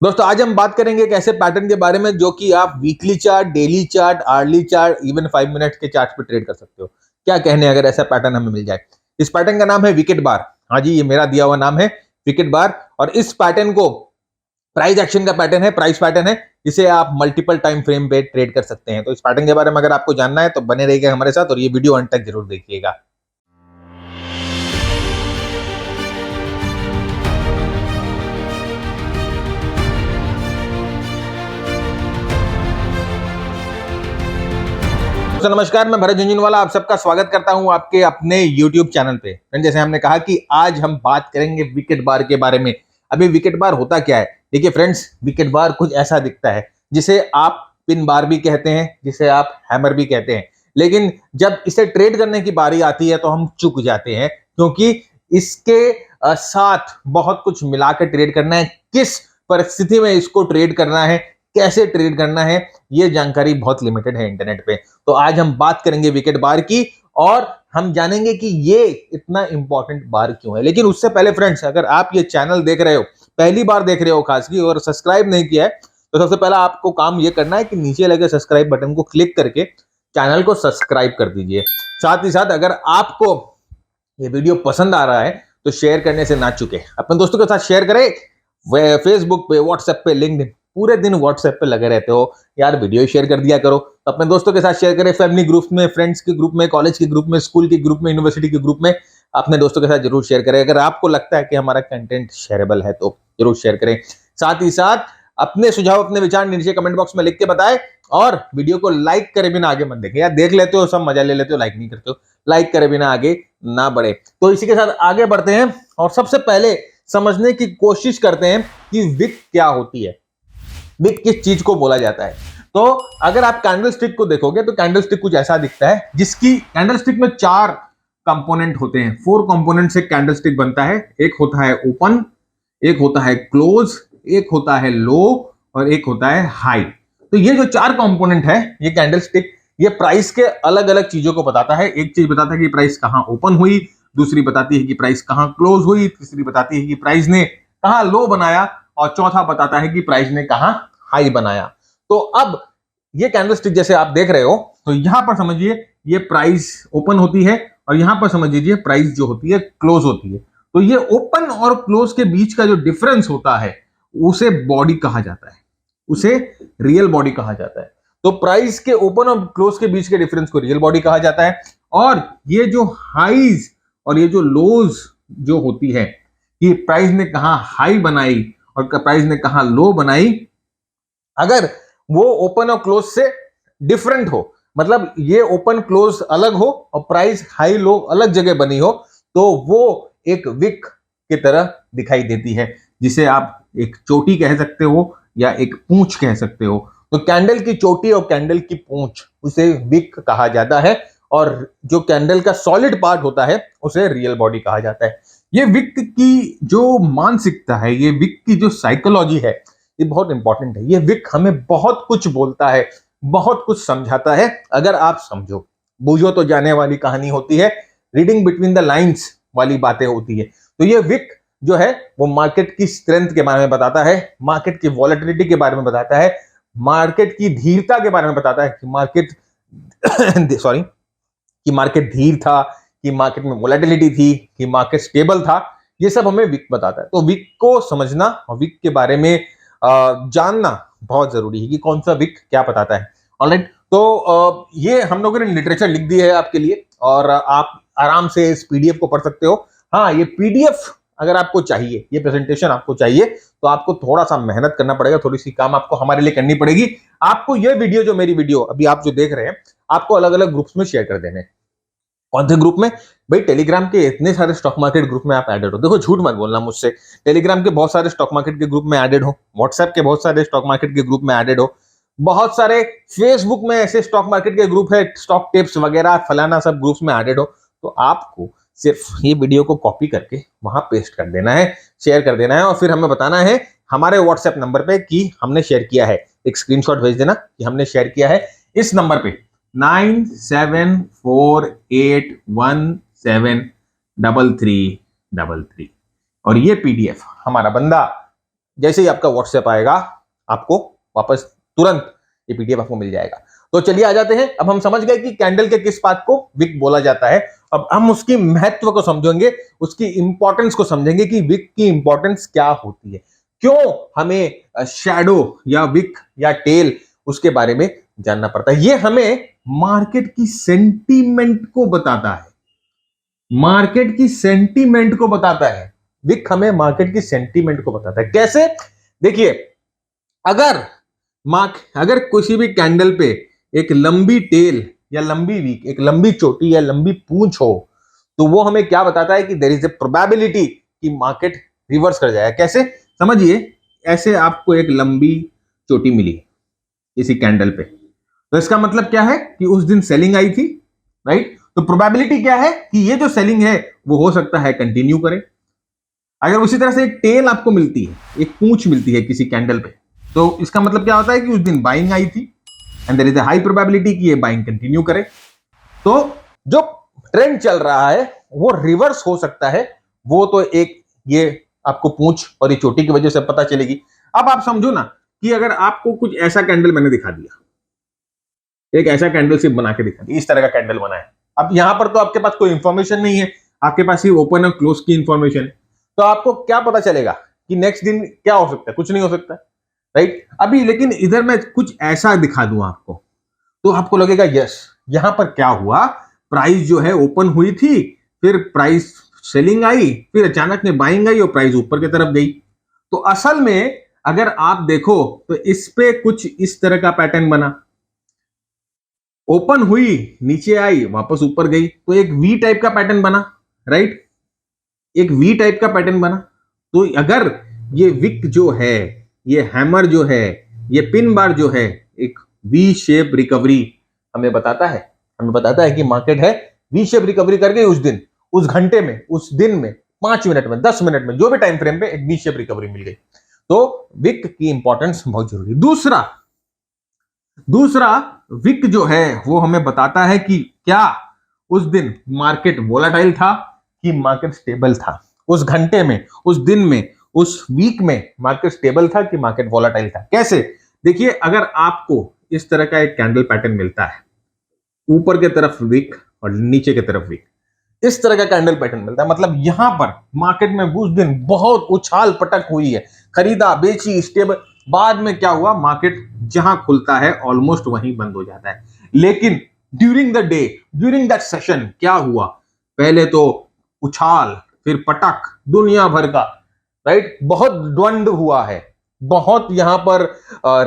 दोस्तों आज हम बात करेंगे एक ऐसे पैटर्न के बारे में जो कि आप weekly chart, daily chart, hourly chart, even 5 minute के चार्ट पे ट्रेड कर सकते हो। क्या कहने अगर ऐसा पैटर्न हमें मिल जाए। इस पैटर्न का नाम है विकेट बार। हाँ जी, ये मेरा दिया हुआ नाम है विकेट बार। और इस पैटर्न को प्राइस एक्शन का पैटर्न है, प्राइस पैटर्न है, जिसे आप मल्टीपल टाइम फ्रेम पे ट्रेड कर सकते हैं। तो इस पैटर्न के बारे में अगर आपको जानना है तो बने रहिएगा हमारे साथ और ये वीडियो अंत तक जरूर देखिएगा। तो नमस्कार, मैं भरत झुंझुनवाला आप सबका स्वागत करता हूं आपके अपने YouTube चैनल पे। फ्रेंड, जैसे हमने कहा कि आज हम बात करेंगे विकेट बार के बारे में। अभी विकेट बार होता क्या है? देखिए फ्रेंड्स, विकेट बार कुछ ऐसा दिखता है जिसे आप पिन बार भी कहते हैं, जिसे आप हैमर भी कहते हैं। लेकिन जब इसे ट्रेड करने की बारी आती है तो हम चूक जाते हैं, क्योंकि इसके साथ बहुत कुछ मिलाकर ट्रेड करना है। किस परिस्थिति में इसको ट्रेड करना है, कैसे ट्रेड करना है, ये जानकारी बहुत लिमिटेड है इंटरनेट पे। तो आज हम बात करेंगे विकेट बार की और हम जानेंगे कि ये इतना इंपॉर्टेंट बार क्यों है। लेकिन उससे पहले फ्रेंड्स, अगर आप ये चैनल देख रहे हो, पहली बार देख रहे हो खास की, और सब्सक्राइब नहीं किया है, तो सबसे पहला आपको काम ये करना है कि नीचे लगे सब्सक्राइब बटन को क्लिक करके चैनल को सब्सक्राइब कर दीजिए। साथ ही साथ अगर आपको ये वीडियो पसंद आ रहा है तो शेयर करने से ना चुके, अपने दोस्तों के साथ शेयर करें। फेसबुक पे, व्हाट्सएप पे, लिंक्डइन, पूरे दिन व्हाट्सएप पे लगे रहते हो यार, वीडियो शेयर कर दिया करो। तो अपने दोस्तों के साथ शेयर करें, फैमिली ग्रुप में, फ्रेंड्स के ग्रुप में, कॉलेज के ग्रुप में, स्कूल के ग्रुप में, यूनिवर्सिटी के ग्रुप में, अपने दोस्तों के साथ जरूर शेयर करें। अगर आपको लगता है कि हमारा कंटेंट शेयरेबल है तो जरूर शेयर करें। साथ ही साथ अपने सुझाव, अपने विचार नीचे कमेंट बॉक्स में लिख के बताएं और वीडियो को लाइक करे बिना आगे मत देखें। यार देख लेते हो, सब मजा ले लेते हो, लाइक नहीं करते हो। लाइक करे बिना आगे ना बढ़े। तो इसी के साथ आगे बढ़ते हैं और सबसे पहले समझने की कोशिश करते हैं कि विक क्या होती है, विक किस चीज को बोला जाता है। तो अगर आप कैंडल स्टिक को देखोगे तो कैंडल स्टिक कुछ ऐसा दिखता है, जिसकी कैंडल स्टिक में 4 कंपोनेंट होते हैं। 4 कंपोनेंट से कैंडल स्टिक बनता है। एक होता है ओपन, एक होता है क्लोज, एक होता है लो और एक होता है हाई। तो ये जो 4 कंपोनेंट है, ये कैंडल स्टिक, ये प्राइस के अलग अलग चीजों को बताता है। एक चीज बताता है कि प्राइस कहां ओपन हुई, दूसरी बताती है कि प्राइस कहां क्लोज हुई, तीसरी बताती है कि प्राइस ने कहां लो बनाया और चौथा बताता है कि प्राइस ने कहां हाई बनाया। तो अब ये कैंडलस्टिक जैसे आप देख रहे हो, तो यहां पर समझिए ये प्राइस ओपन होती है और यहां पर समझ लीजिए प्राइस जो होती है क्लोज होती है। तो ये ओपन और क्लोज के बीच का जो डिफरेंस होता है उसे बॉडी कहा जाता है, उसे रियल बॉडी कहा जाता है। तो प्राइस के ओपन और क्लोज के बीच के डिफरेंस को रियल बॉडी कहा जाता है। और ये जो हाईज और ये जो लोज जो होती है, कि प्राइस ने कहां हाई बनाई और प्राइस ने कहां लो बनाई, अगर वो ओपन और क्लोज से डिफरेंट हो, मतलब ये ओपन क्लोज अलग हो और प्राइस हाई लो अलग जगह बनी हो, तो वो एक विक की तरह दिखाई देती है, जिसे आप एक चोटी कह सकते हो या एक पूंछ कह सकते हो। तो कैंडल की चोटी और कैंडल की पूंछ, उसे विक कहा जाता है। और जो कैंडल का सॉलिड पार्ट होता है उसे रियल बॉडी कहा जाता है। ये विक की जो मानसिकता है, ये विक की जो साइकोलॉजी है, ये बहुत इंपॉर्टेंट है। ये विक हमें बहुत कुछ बोलता है, बहुत कुछ समझाता है। अगर आप समझो, बूझो तो जाने वाली कहानी होती है, रीडिंग बिटवीन द लाइंस वाली बातें होती है। तो ये विक जो है वो मार्केट की स्ट्रेंथ के बारे में बताता है, मार्केट की वॉलेटिलिटी के बारे में बताता है, मार्केट की धीरता के बारे में बताता है कि मार्केट सॉरी, कि मार्केट धीर था, कि मार्केट में वॉलेटिलिटी थी, कि मार्केट स्टेबल था। ये सब हमें विक बताता है। तो विक को समझना और विक के बारे में जानना बहुत जरूरी है कि कौन सा विक क्या बताता है। ऑलराइट, तो ये हम लोगों ने लिटरेचर लिख दी है आपके लिए और आप आराम से इस पीडीएफ को पढ़ सकते हो। हाँ, ये पीडीएफ अगर आपको चाहिए, ये प्रेजेंटेशन आपको चाहिए, तो आपको थोड़ा सा मेहनत करना पड़ेगा, थोड़ी सी काम आपको हमारे लिए करनी पड़ेगी। आपको ये वीडियो, जो मेरी वीडियो अभी आप जो देख रहे हैं, आपको अलग अलग ग्रुप्स में शेयर कर देने। कौन से ग्रुप में? भाई टेलीग्राम के इतने सारे स्टॉक मार्केट ग्रुप में आप एडेड हो। देखो, झूठ मत बोलना मुझसे। टेलीग्राम के बहुत सारे स्टॉक मार्केट के ग्रुप में एडेड हो, व्हाट्सएप के बहुत सारे स्टॉक मार्केट के ग्रुप में एडेड हो, बहुत सारे फेसबुक में ऐसे स्टॉक मार्केट के ग्रुप है, स्टॉक टिप्स वगैरह फलाना सब ग्रुप्स में एडेड हो। तो आपको सिर्फ ये वीडियो को कॉपी करके वहां पेस्ट कर देना है, शेयर कर देना है और फिर हमें बताना है हमारे व्हाट्सएप नंबर पे कि हमने शेयर किया है। एक स्क्रीनशॉट भेज देना कि हमने शेयर किया है इस नंबर पे 9748173333। और ये पीडीएफ हमारा बंदा जैसे ही आपका व्हाट्सएप आएगा आपको वापस तुरंत ये पीडीएफ आपको मिल जाएगा। तो चलिए आ जाते हैं, अब हम समझ गए कि कैंडल के किस बात को विक बोला जाता है। अब हम उसकी महत्व को समझेंगे, उसकी इंपॉर्टेंस को समझेंगे कि विक की इंपॉर्टेंस क्या होती है, क्यों हमें शैडो या विक या टेल उसके बारे में जानना पड़ता है। ये हमें मार्केट की सेंटीमेंट को बताता है, मार्केट की सेंटीमेंट को बताता है। विक हमें मार्केट की सेंटीमेंट को बताता है। कैसे? देखिए, अगर किसी भी कैंडल पे एक लंबी टेल या लंबी विक, एक लंबी चोटी या लंबी पूंछ हो, तो वो हमें क्या बताता है कि देयर इज ए प्रोबेबिलिटी कि मार्केट रिवर्स कर जाएगा। कैसे? समझिए, ऐसे आपको एक लंबी चोटी मिली किसी कैंडल पे, तो इसका मतलब क्या है कि उस दिन सेलिंग आई थी, राइट? तो प्रोबेबिलिटी क्या है कि ये जो सेलिंग है वो हो सकता है कंटिन्यू करे। अगर उसी तरह से एक टेल आपको मिलती है, एक पूंछ मिलती है किसी कैंडल पे, तो इसका मतलब क्या होता है कि उस दिन बाइंग आई थी and there is a high probability कि ये बाइंग कंटिन्यू करे। तो जो ट्रेंड चल रहा है वो रिवर्स हो सकता है, वो तो एक ये आपको पूंछ और ये चोटी की वजह से पता चलेगी। अब आप समझो ना कि अगर आपको कुछ ऐसा कैंडल मैंने दिखा दिया, एक ऐसा कैंडल सिर्फ बना के दिखा दिया, इस तरह का कैंडल बना है। अब यहां पर तो आपके पास कोई इंफॉर्मेशन नहीं है, आपके पास सिर्फ ओपन और क्लोज की इंफॉर्मेशन है, तो आपको क्या पता चलेगा कि नेक्स्ट दिन क्या हो सकता है? कुछ नहीं हो सकता, राइट? अभी लेकिन इधर मैं कुछ ऐसा दिखा दूं आपको, तो आपको लगेगा यस, यहां पर क्या हुआ, प्राइस जो है ओपन हुई थी, फिर प्राइस सेलिंग आई, फिर अचानक में बाइंग आई और प्राइस ऊपर की तरफ गई। तो असल में अगर आप देखो तो इस पे कुछ इस तरह का पैटर्न बना, ओपन हुई, नीचे आई, वापस ऊपर गई, तो एक वी टाइप का पैटर्न बना, राइट? एक वी टाइप का पैटर्न बना। तो अगर ये विक जो है, ये हैमर जो है, ये पिन बार जो है, एक वी शेप रिकवरी हमें बताता है कि मार्केट है वी शेप रिकवरी कर गई उस दिन, उस घंटे में, उस दिन में, 5 मिनट में, 10 मिनट में, जो भी टाइम फ्रेम पे एक वी शेप रिकवरी मिल गई। तो विक की इंपॉर्टेंस बहुत जरूरी। दूसरा विक जो है वो हमें बताता है कि क्या उस दिन मार्केट वोलाटाइल था कि मार्केट स्टेबल था। उस घंटे में, उस दिन में, उस वीक में मार्केट स्टेबल था कि मार्केट वोलाटाइल था। कैसे? देखिए, अगर आपको इस तरह का एक कैंडल पैटर्न मिलता है, ऊपर की तरफ विक और नीचे की तरफ विक, इस तरह का कैंडल पैटर्न मिलता है, मतलब यहां पर मार्केट में उस दिन बहुत उछाल पटक हुई है, खरीदा बेची स्टेबल, बाद में क्या हुआ, मार्केट जहां खुलता है ऑलमोस्ट वहीं बंद हो जाता है। लेकिन during the day, during that session क्या हुआ, पहले तो उछाल, फिर पटक, दुनिया भर का, राइट? बहुत द्वंद्व हुआ है, बहुत यहां पर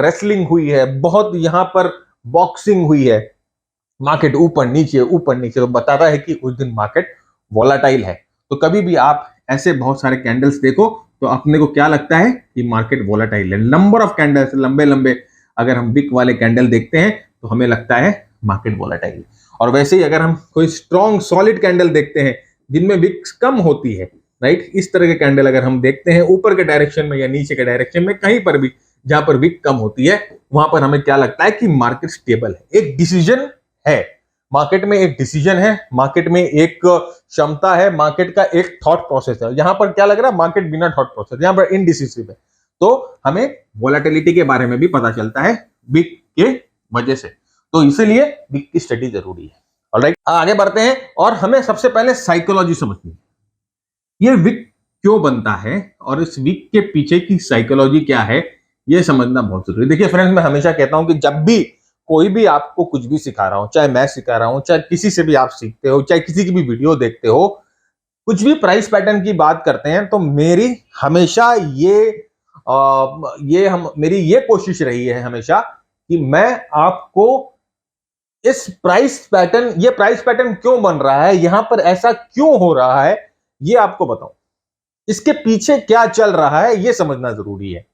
रेसलिंग हुई है, बहुत यहां पर बॉक्सिंग हुई है, मार्केट ऊपर नीचे, तो बताता है कि उस दिन मार्केट वोलाटाइल है। तो कभी भी आप ऐसे बहुत सारे कैंडल्स देखो तो अपने को क्या लगता है कि मार्केट वोलाटाइल है। नंबर ऑफ कैंडल्स लंबे लंबे अगर हम बिग वाले कैंडल देखते हैं तो हमें लगता है मार्केट वोलाटाइल है। और वैसे ही अगर हम कोई स्ट्रॉन्ग सॉलिड कैंडल देखते हैं जिनमें विक्स कम होती है, राइट, इस तरह के कैंडल अगर हम देखते हैं ऊपर के डायरेक्शन में या नीचे के डायरेक्शन में, कहीं पर भी जहां पर विक कम होती है, वहां पर हमें क्या लगता है कि मार्केट स्टेबल है। एक डिसीजन है मार्केट में, एक डिसीजन है मार्केट में, एक क्षमता है मार्केट का, एक थॉट प्रोसेस है। यहां पर क्या लग रहा है, मार्केट बिना थॉट प्रोसेस, यहां पर इनडिसिसिव है। तो हमें वोलेटिलिटी के बारे में भी पता चलता है विक के वजह से। तो इसीलिए विक की स्टडी जरूरी है। ऑलराइट, आगे बढ़ते हैं और हमें सबसे पहले साइकोलॉजी समझनी है। ये विक क्यों बनता है और इस विक के पीछे की साइकोलॉजी क्या है, यह समझना बहुत जरूरी है। देखिए फ्रेंड्स, मैं हमेशा कहता हूं कि जब भी कोई भी आपको कुछ भी सिखा रहा हूं, चाहे मैं सिखा रहा हूं, चाहे किसी से भी आप सीखते हो, चाहे किसी की भी वीडियो देखते हो, कुछ भी प्राइस पैटर्न की बात करते हैं, तो मेरी हमेशा मेरी ये कोशिश रही है हमेशा कि मैं आपको इस ये प्राइस पैटर्न क्यों बन रहा है, यहां पर ऐसा क्यों हो रहा है, ये आपको बताऊं। इसके पीछे क्या चल रहा है ये समझना जरूरी है,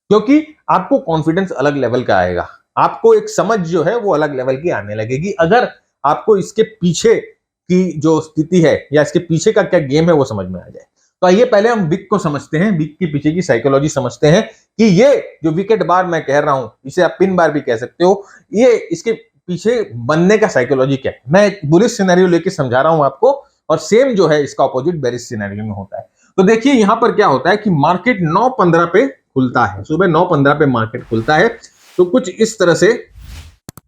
क्योंकि आपको कॉन्फिडेंस अलग लेवल का आएगा, आपको एक समझ जो है वो अलग लेवल की आने लगेगी अगर आपको इसके पीछे की जो स्थिति है या इसके पीछे का क्या गेम है वो समझ में आ जाए। तो आइए पहले हम विक को समझते हैं, विक के पीछे की साइकोलॉजी समझते हैं कि ये जो विकेट बार मैं कह रहा हूं, इसे आप पिन बार भी कह सकते हो, ये इसके पीछे बनने का साइकोलॉजी क्या है। मैं एक बुलिश सिनेरियो लेके समझा रहा हूं आपको, और सेम जो है इसका ऑपोजिट बेरिश सिनेरियो में होता है। तो देखिए यहां पर क्या होता है कि मार्केट 9:15 पे खुलता है, सुबह 9:15 पे मार्केट खुलता है। तो कुछ इस तरह से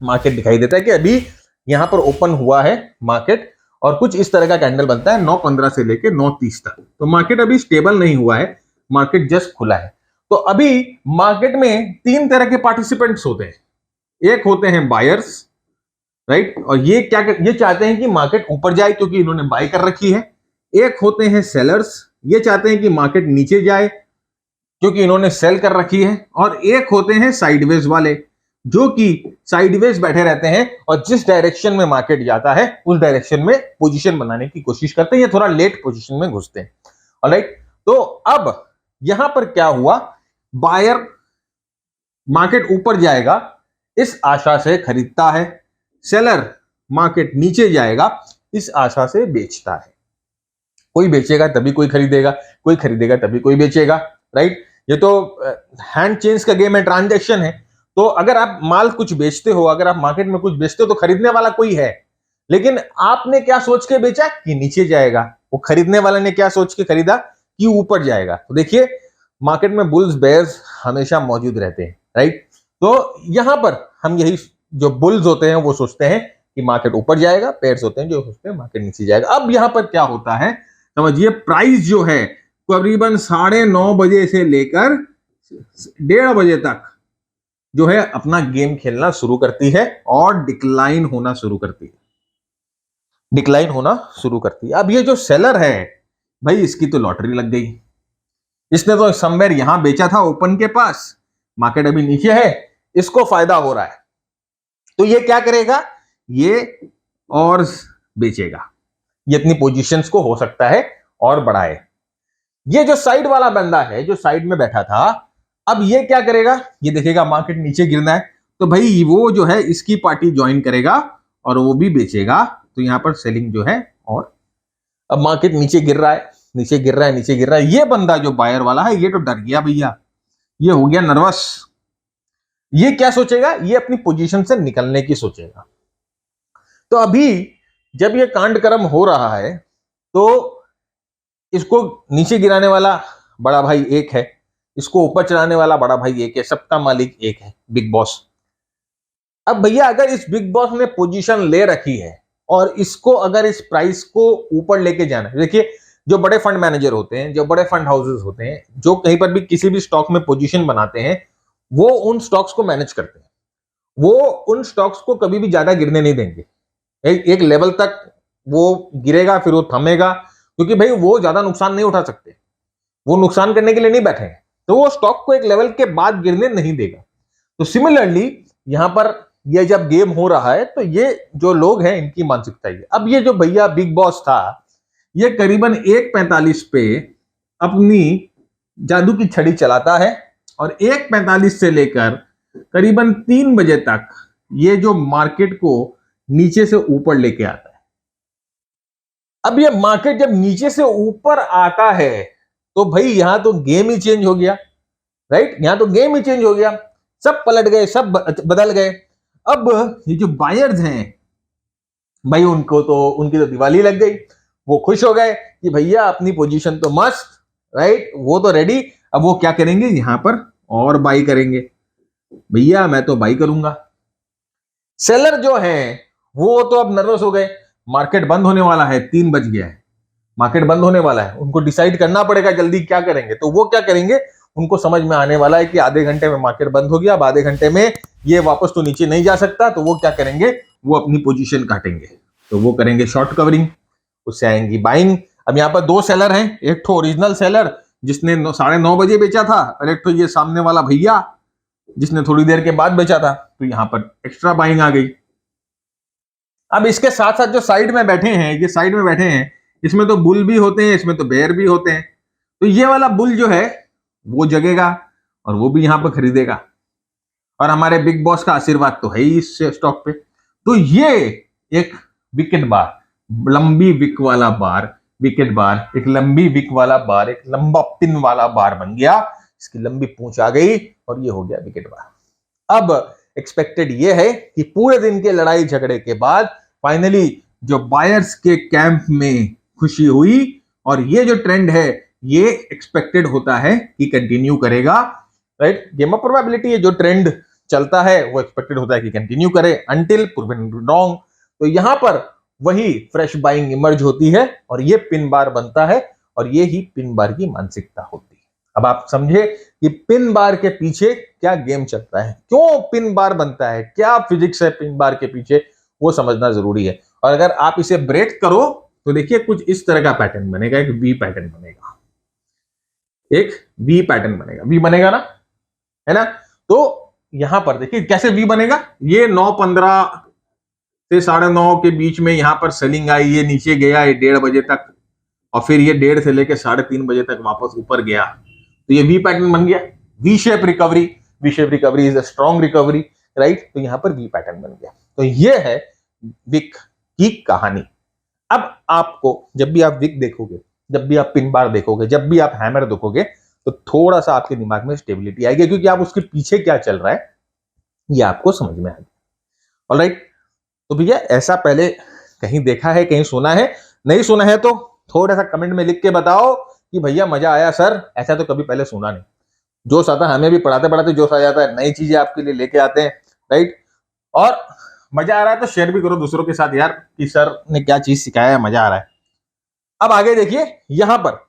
मार्केट दिखाई देता है कि अभी यहां पर ओपन हुआ है मार्केट, और कुछ इस तरह का कैंडल बनता है 9:15 से लेके 9:30 तक। तो मार्केट अभी स्टेबल नहीं हुआ है, मार्केट जस्ट खुला है। तो अभी मार्केट में तीन तरह के पार्टिसिपेंट्स होते हैं। एक होते हैं बायर्स, राइट, और ये चाहते हैं कि मार्केट ऊपर जाए क्योंकि इन्होंने बाय कर रखी है। एक होते हैं सेलर्स, ये चाहते हैं कि मार्केट नीचे जाए क्योंकि इन्होंने सेल कर रखी है। और एक होते हैं साइडवेज वाले, जो कि साइडवेज बैठे रहते हैं और जिस डायरेक्शन में मार्केट जाता है उस डायरेक्शन में पोजीशन बनाने की कोशिश करते हैं, या थोड़ा लेट पोजीशन में घुसते हैं। ऑलराइट, तो अब यहां पर क्या हुआ, बायर मार्केट ऊपर जाएगा इस आशा से खरीदता है, सेलर मार्केट नीचे जाएगा इस आशा से बेचता है। कोई बेचेगा तभी कोई खरीदेगा, कोई खरीदेगा तभी कोई बेचेगा, राइट। ये तो हैंड चेंज का गेम है, ट्रांजैक्शन है। तो अगर आप माल कुछ बेचते हो, अगर आप मार्केट में कुछ बेचते हो तो खरीदने वाला कोई है, लेकिन आपने क्या सोच के बेचा कि नीचे जाएगा, वो खरीदने वाले ने क्या सोच के खरीदा कि ऊपर जाएगा। तो देखिए, मार्केट में बुल्स बेयर्स हमेशा मौजूद रहते हैं, राइट। तो यहां पर हम यही, जो बुल्स होते हैं वो सोचते हैं कि मार्केट ऊपर जाएगा, पेयर्स होते हैं जो सोचते हैं मार्केट नीचे जाएगा। अब यहां पर क्या होता है समझिए, प्राइस जो है करीबन 9:30 बजे से लेकर 1:30 बजे तक जो है अपना गेम खेलना शुरू करती है और डिक्लाइन होना शुरू करती है, डिक्लाइन होना शुरू करती है। अब ये जो सेलर है भाई, इसकी तो लॉटरी लग गई। इसने तो समवेयर यहां बेचा था ओपन के पास, मार्केट अभी नीचे है, इसको फायदा हो रहा है। तो ये क्या करेगा, ये और बेचेगा, ये अपनी पोजीशंस को हो सकता है और बढ़ाए। ये जो साइड वाला बंदा है, जो साइड में बैठा था, अब ये क्या करेगा, ये देखेगा मार्केट नीचे गिरना है, तो भाई वो जो है इसकी पार्टी ज्वाइन करेगा और वो भी बेचेगा। तो यहां पर सेलिंग जो है, और अब मार्केट नीचे गिर रहा है, नीचे गिर रहा है, नीचे गिर रहा है। ये बंदा जो बायर वाला है, ये तो डर गया भैया, ये हो गया नर्वस। ये क्या सोचेगा, ये अपनी पोजीशन से निकलने की सोचेगा। तो अभी जब ये कांड कर्म हो रहा है, तो इसको नीचे गिराने वाला बड़ा भाई एक है, इसको ऊपर चढ़ाने वाला बड़ा भाई एक है, सबका मालिक एक है, बिग बॉस। अब भैया अगर इस बिग बॉस ने पोजीशन ले रखी है और इसको अगर इस प्राइस को ऊपर लेके जाना है, देखिए जो बड़े फंड मैनेजर होते हैं, जो बड़े फंड हाउसेस होते हैं, जो कहीं पर भी किसी भी स्टॉक में पोजीशन बनाते हैं, वो उन स्टॉक्स को मैनेज करते हैं। वो उन स्टॉक्स को कभी भी ज्यादा गिरने नहीं देंगे। एक लेवल तक वो गिरेगा, फिर वो थमेगा, क्योंकि भाई वो ज्यादा नुकसान नहीं उठा सकते, वो नुकसान करने के लिए नहीं बैठे हैं। तो वो स्टॉक को एक लेवल के बाद गिरने नहीं देगा। तो सिमिलरली यहां पर ये जब गेम हो रहा है, तो ये जो लोग हैं इनकी मानसिकता है। अब ये जो भैया बिग बॉस था, ये करीबन 1:45 पे अपनी जादू की छड़ी चलाता है और 1:45 से लेकर करीबन 3 बजे तक ये जो मार्केट को नीचे से ऊपर लेके आता है। अब ये मार्केट जब नीचे से ऊपर आता है, तो भाई यहां तो गेम ही चेंज हो गया, राइट। यहां तो गेम ही चेंज हो गया, सब पलट गए, सब बदल गए। अब ये जो बायर्स हैं भाई, उनकी तो दिवाली लग गई। वो खुश हो गए कि भैया अपनी पोजीशन तो मस्त, राइट, वो तो रेडी। अब वो क्या करेंगे, यहां पर और बाई करेंगे, भैया मैं तो बाई करूंगा। सेलर जो है वो तो अब नर्वस हो गए, मार्केट बंद होने वाला है, 3 बज गया है, मार्केट बंद होने वाला है, उनको डिसाइड करना पड़ेगा जल्दी क्या करेंगे। तो वो क्या करेंगे, उनको समझ में आने वाला है कि आधे घंटे में मार्केट बंद हो गया, अब आधे घंटे में ये वापस तो नीचे नहीं जा सकता। तो वो क्या करेंगे, वो अपनी पोजीशन काटेंगे, तो वो करेंगे शॉर्ट कवरिंग, उससे आएंगी बाइंग। अब यहाँ पर 2 सेलर हैं, एक तो ओरिजिनल सेलर जिसने 9:30 बजे बेचा था, और एक तो ये सामने वाला भैया जिसने थोड़ी देर के बाद बेचा था। तो यहाँ पर एक्स्ट्रा बाइंग आ गई। अब इसके साथ साथ जो साइड में बैठे हैं, ये साइड में बैठे हैं, इसमें तो बुल भी होते हैं, इसमें तो बेयर भी होते हैं। तो ये वाला बुल जो है वो जगेगा और वो भी यहां पर खरीदेगा, और हमारे बिग बॉस का आशीर्वाद तो है ही इस स्टॉक पे। तो ये एक विकेट बार, लंबी विक वाला बार, विकेट बार, एक लंबी विक वाला बार, एक लंबा पिन वाला बार बन गया। इसकी लंबी पूंछ आ गई और ये हो गया विकेट बार। अब एक्सपेक्टेड ये है कि पूरे दिन के लड़ाई झगड़े के बाद फाइनली जो बायर्स के कैंप में खुशी हुई, और ये जो ट्रेंड है ये एक्सपेक्टेड होता है कि कंटिन्यू करेगा। राइट। गेम ऑफ प्रोबेबिलिटी है, जो ट्रेंड चलता है वो एक्सपेक्टेड होता है कि कंटिन्यू करे अंटिल प्रूवन रॉन्ग। तो यहां पर वही फ्रेश बाइंग इमर्ज होती है और ये पिन बार बनता है और ये ही पिन बार की मानसिकता होती है। अब आप समझे कि पिन बार के पीछे क्या गेम चलता है, क्यों पिन बार बनता है, क्या फिजिक्स है पिन बार के पीछे, वो समझना जरूरी है। और अगर आप इसे ब्रेक करो तो देखिए कुछ इस तरह का पैटर्न बनेगा, एक वी पैटर्न बनेगा, एक वी पैटर्न बनेगा, वी बनेगा ना, है ना। तो यहां पर देखिए कैसे वी बनेगा, ये 9:15 से 9:30 के बीच में यहां पर सेलिंग आई, ये नीचे गया ये 1:30 बजे तक, और फिर ये 1:30 से लेकर 3:30 बजे तक वापस ऊपर गया, तो ये वी पैटर्न बन गया। V shape recovery, V shape recovery is a strong recovery, right. तो यहां पर वी पैटर्न बन गया। तो ये है विक की कहानी। अब आपको जब भी आप विक देखोगे, जब भी आप पिन बार देखोगे, जब भी आप हैमर देखोगे, तो थोड़ा सा आपके दिमाग में स्टेबिलिटी आएगी, क्योंकि आप उसके पीछे क्या चल रहा है ये आपको समझ में आएगा। ऑलराइट। तो भैया ऐसा पहले कहीं देखा है, कहीं सुना है? नहीं सुना है तो थोड़ा सा कमेंट में लिख के बताओ कि भैया मजा आया सर, ऐसा तो कभी पहले सुना नहीं। जोश आता है, हमें भी पढ़ाते पढ़ाते जोश आ जाता है, नई चीजें आपके लिए लेके आते हैं, राइट। और मजा आ रहा है तो शेयर भी करो दूसरों के साथ यार कि सर ने क्या चीज सिखाया है, मजा आ रहा है। अब आगे देखिए, यहां पर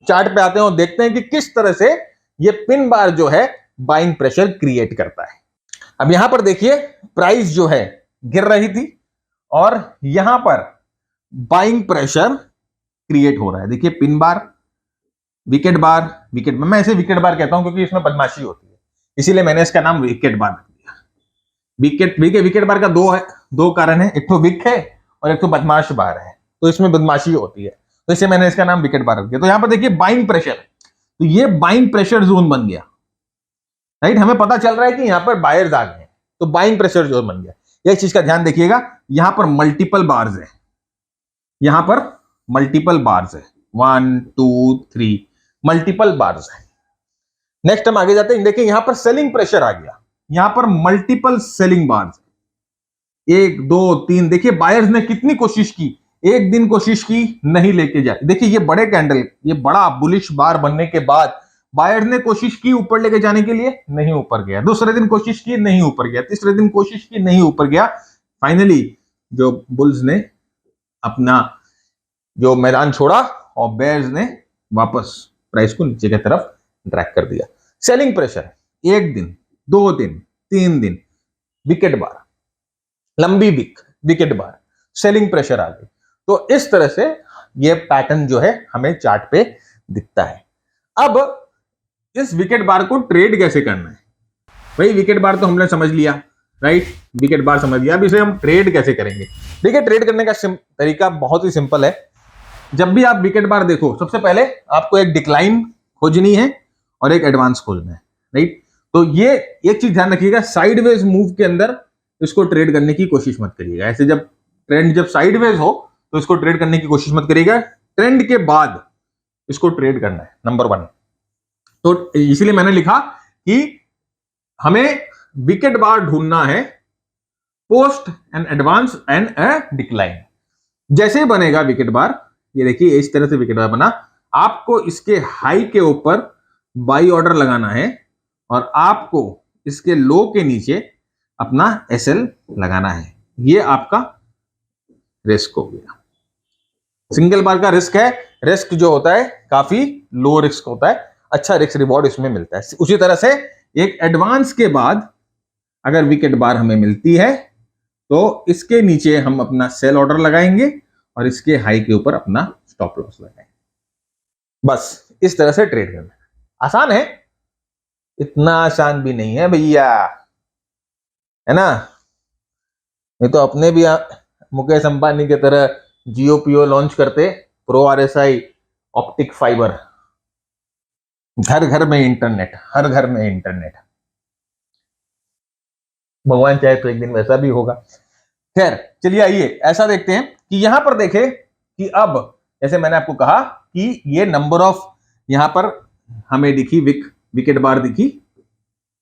चार्ट पे आते हैं और देखते हैं कि किस तरह से ये पिन बार जो है बाइंग प्रेशर क्रिएट करता है। अब यहां पर देखिए प्राइस जो है गिर रही थी और यहां पर बाइंग प्रेशर क्रिएट हो रहा है। देखिए पिन बार, विकेट बार, विकेट, मैं इसे विकेट बार कहता हूं क्योंकि इसमें बदमाशी होती है, इसीलिए मैंने इसका नाम विकेट बार रख दिया। विकेट विकेट बार का दो कारण है, एक तो विक है और एक तो बदमाश बार है, तो इसमें बदमाशी होती है, तो इसे मैंने इसका नाम विकेट बार रख दिया। तो यहां पर देखिए बाइंग प्रेशर, तो ये बाइंग प्रेशर जोन बन गया, राइट। हमें पता चल रहा है कि यहां पर बायर्स आ गए हैं, तो बाइंग प्रेशर जोन बन गया। एक चीज का ध्यान देखिएगा, यहां पर मल्टीपल बार्स है, यहां पर मल्टीपल बार्स है, 1 2 3 मल्टीपल बार्स है। नेक्स्ट हम आगे जाते हैं, देखिए यहां पर सेलिंग प्रेशर आ गया, यहां पर मल्टीपल सेलिंग बार्स, 1 2 3। देखिए बायर्स ने कितनी कोशिश की, एक दिन कोशिश की, नहीं लेके जाए। देखिए ये बड़े कैंडल, ये बड़ा बुलिश बार बनने के बाद बायर्स ने कोशिश की ऊपर लेके जाने के लिए, नहीं ऊपर गया। दूसरे दिन कोशिश की, नहीं ऊपर गया। तीसरे दिन कोशिश की, नहीं ऊपर गया। फाइनली जो बुल्स ने अपना जो मैदान छोड़ा और बेयर्स ने वापस प्राइस को नीचे की तरफ ड्रैग कर दिया। सेलिंग प्रेशर, एक दिन, 2 दिन, 3 दिन, विकेट बार, लंबी विकेट बार, सेलिंग प्रेशर आ गई। तो इस तरह से ये पैटर्न जो है हमें चार्ट पे दिखता है। अब इस विकेट बार को ट्रेड कैसे करना है? भाई विकेट बार तो हमने समझ लिया, राइट, विकेट बार समझ लिया, अब इसे हम ट्रेड कैसे करेंगे? देखिए ट्रेड करने का तरीका बहुत ही सिंपल है। जब भी आप विकेट बार देखो, सबसे पहले आपको एक डिक्लाइन खोजनी है और एक एडवांस खोजना है, राइट। तो ये एक चीज ध्यान रखिएगा, साइडवेज मूव के अंदर इसको ट्रेड करने की कोशिश मत करिएगा। ऐसे जब ट्रेंड जब साइडवेज हो तो इसको ट्रेड करने की कोशिश मत करिएगा, ट्रेंड के बाद इसको ट्रेड करना है, नंबर 1। तो इसीलिए मैंने लिखा कि हमें विकेट बार ढूंढना है post and advance and A decline. जैसे ही बनेगा विकेट बार, ये देखिए इस तरह से विकेट बार बना, आपको इसके हाई के ऊपर बाई ऑर्डर लगाना है और आपको इसके लो के नीचे अपना एसएल लगाना है। ये आपका रिस्क हो गया। सिंगल बार का रिस्क है, रिस्क जो होता है काफी लो रिस्क होता है, अच्छा रिस्क रिवॉर्ड इसमें मिलता है। उसी तरह से एक एडवांस के बाद अगर विकेट बार हमें मिलती है तो इसके नीचे हम अपना सेल ऑर्डर लगाएंगे और इसके हाई के ऊपर अपना स्टॉप लॉस लगाएंगे। बस इस तरह से ट्रेड करना। आसान है? इतना आसान भी नहीं है भैया, है ना। नहीं तो अपने भी मुकेश अंबानी की तरह जियो पियो लॉन्च करते, प्रो आरएसआई ऑप्टिक फाइबर, घर घर में इंटरनेट, हर घर में इंटरनेट। भगवान चाहे तो एक दिन वैसा भी होगा। खैर चलिए आइए ऐसा देखते हैं कि यहां पर देखें कि अब जैसे मैंने आपको कहा कि ये नंबर ऑफ यहां पर हमें दिखी विकेट बार दिखी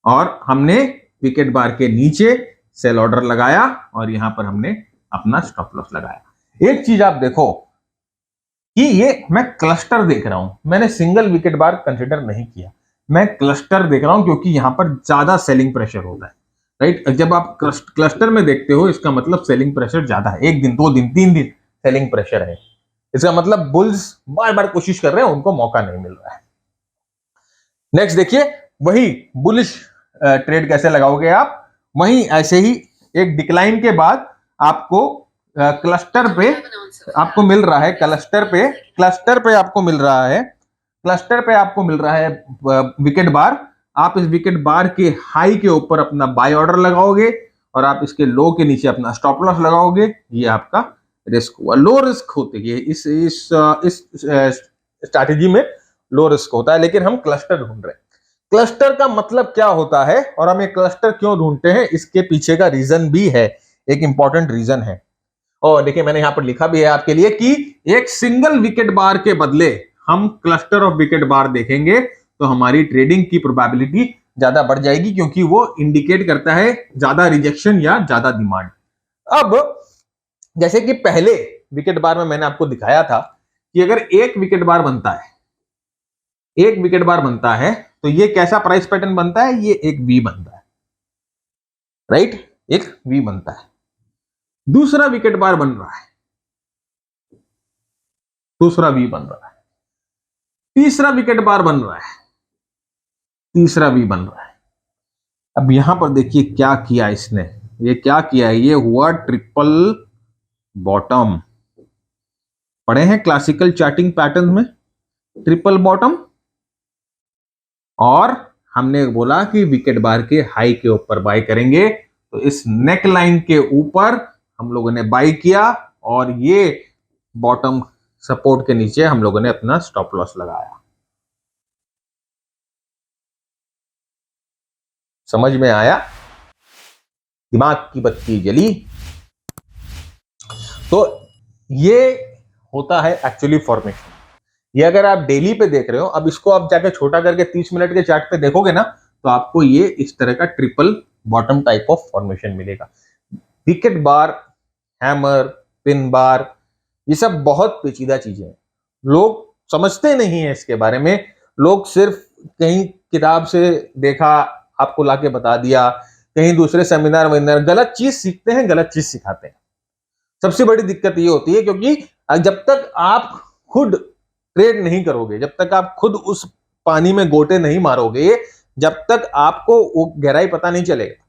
और हमने विकेट बार के नीचे सेल ऑर्डर लगाया और यहां पर हमने अपना स्टॉप लॉस लगाया। एक चीज आप देखो कि ये मैं क्लस्टर देख रहा हूं, मैंने सिंगल विकेट बार कंसिडर नहीं किया। मैं क्लस्टर देख रहा हूं क्योंकि यहां पर ज्यादा सेलिंग प्रेशर होता है, राइट। जब आप क्लस्टर में देखते हो इसका मतलब सेलिंग प्रेशर ज्यादा है, 1 दिन 2 दिन 3 दिन सेलिंग प्रेशर है, इसका मतलब बुल्स बार बार कोशिश कर रहे हैं, उनको मौका नहीं मिल रहा है। नेक्स्ट देखिए, वही बुलिश ट्रेड कैसे लगाओगे आप, वही ऐसे ही एक डिक्लाइन के बाद आपको क्लस्टर पे आपको मिल रहा है, क्लस्टर पे आपको मिल रहा है, क्लस्टर पे आपको मिल रहा है विकेट बार। आप इस विकेट बार के हाई के ऊपर अपना बाय ऑर्डर लगाओगे और आप इसके लो के नीचे अपना स्टॉप लॉस लगाओगे, ये आपका रिस्क हुआ। लो रिस्क होती है इस स्ट्रैटेजी में, लो रिस्क होता है, लेकिन हम क्लस्टर ढूंढ रहे हैं। क्लस्टर का मतलब क्या होता है और हम ये क्लस्टर क्यों ढूंढते हैं, इसके पीछे का रीजन भी है, एक इंपॉर्टेंट रीजन है। और देखिए मैंने यहां पर लिखा भी है आपके लिए कि एक सिंगल विकेट बार के बदले हम क्लस्टर ऑफ विकेट बार देखेंगे तो हमारी ट्रेडिंग की प्रोबेबिलिटी ज्यादा बढ़ जाएगी, क्योंकि वो इंडिकेट करता है ज्यादा रिजेक्शन या ज्यादा डिमांड। अब जैसे कि पहले विकेट बार में मैंने आपको दिखाया था कि अगर एक विकेट बार बनता है, एक विकेट बार बनता है तो ये कैसा प्राइस पैटर्न बनता है, ये एक वी बनता है, राइट, एक वी बनता है। दूसरा विकेट बार बन रहा है, दूसरा वी बन रहा है, तीसरा विकेट बार बन रहा है, तीसरा वी बन रहा है। अब यहां पर देखिए क्या किया इसने, ये क्या किया है, ये हुआ ट्रिपल बॉटम। पढ़े हैं क्लासिकल चार्टिंग पैटर्न में ट्रिपल बॉटम, और हमने बोला कि विकेट बार के हाई के ऊपर बाय करेंगे, तो इस नेक लाइन के ऊपर हम लोगों ने बाय किया और ये बॉटम सपोर्ट के नीचे हम लोगों ने अपना स्टॉप लॉस लगाया। समझ में आया, दिमाग की बत्ती जली। तो ये होता है एक्चुअली फॉर्मेशन। ये अगर आप डेली पे देख रहे हो, अब इसको आप जाके छोटा करके 30 मिनट के चार्ट पे देखोगे ना, तो आपको ये इस तरह का triple bottom type of formation मिलेगा। विकेट बार, हैमर, पिन बार, ये सब बहुत पेचीदा चीजें हैं, लोग समझते नहीं है इसके बारे में। लोग सिर्फ कहीं किताब से देखा, आपको लाके बता दिया, कहीं दूसरे सेमिनार वमिनार, गलत चीज सीखते हैं, गलत चीज सिखाते हैं। सबसे बड़ी दिक्कत ये होती है, क्योंकि जब तक आप खुद ट्रेड नहीं करोगे, जब तक आप खुद उस पानी में गोते नहीं मारोगे, जब तक आपको वो गहराई पता नहीं चलेगा।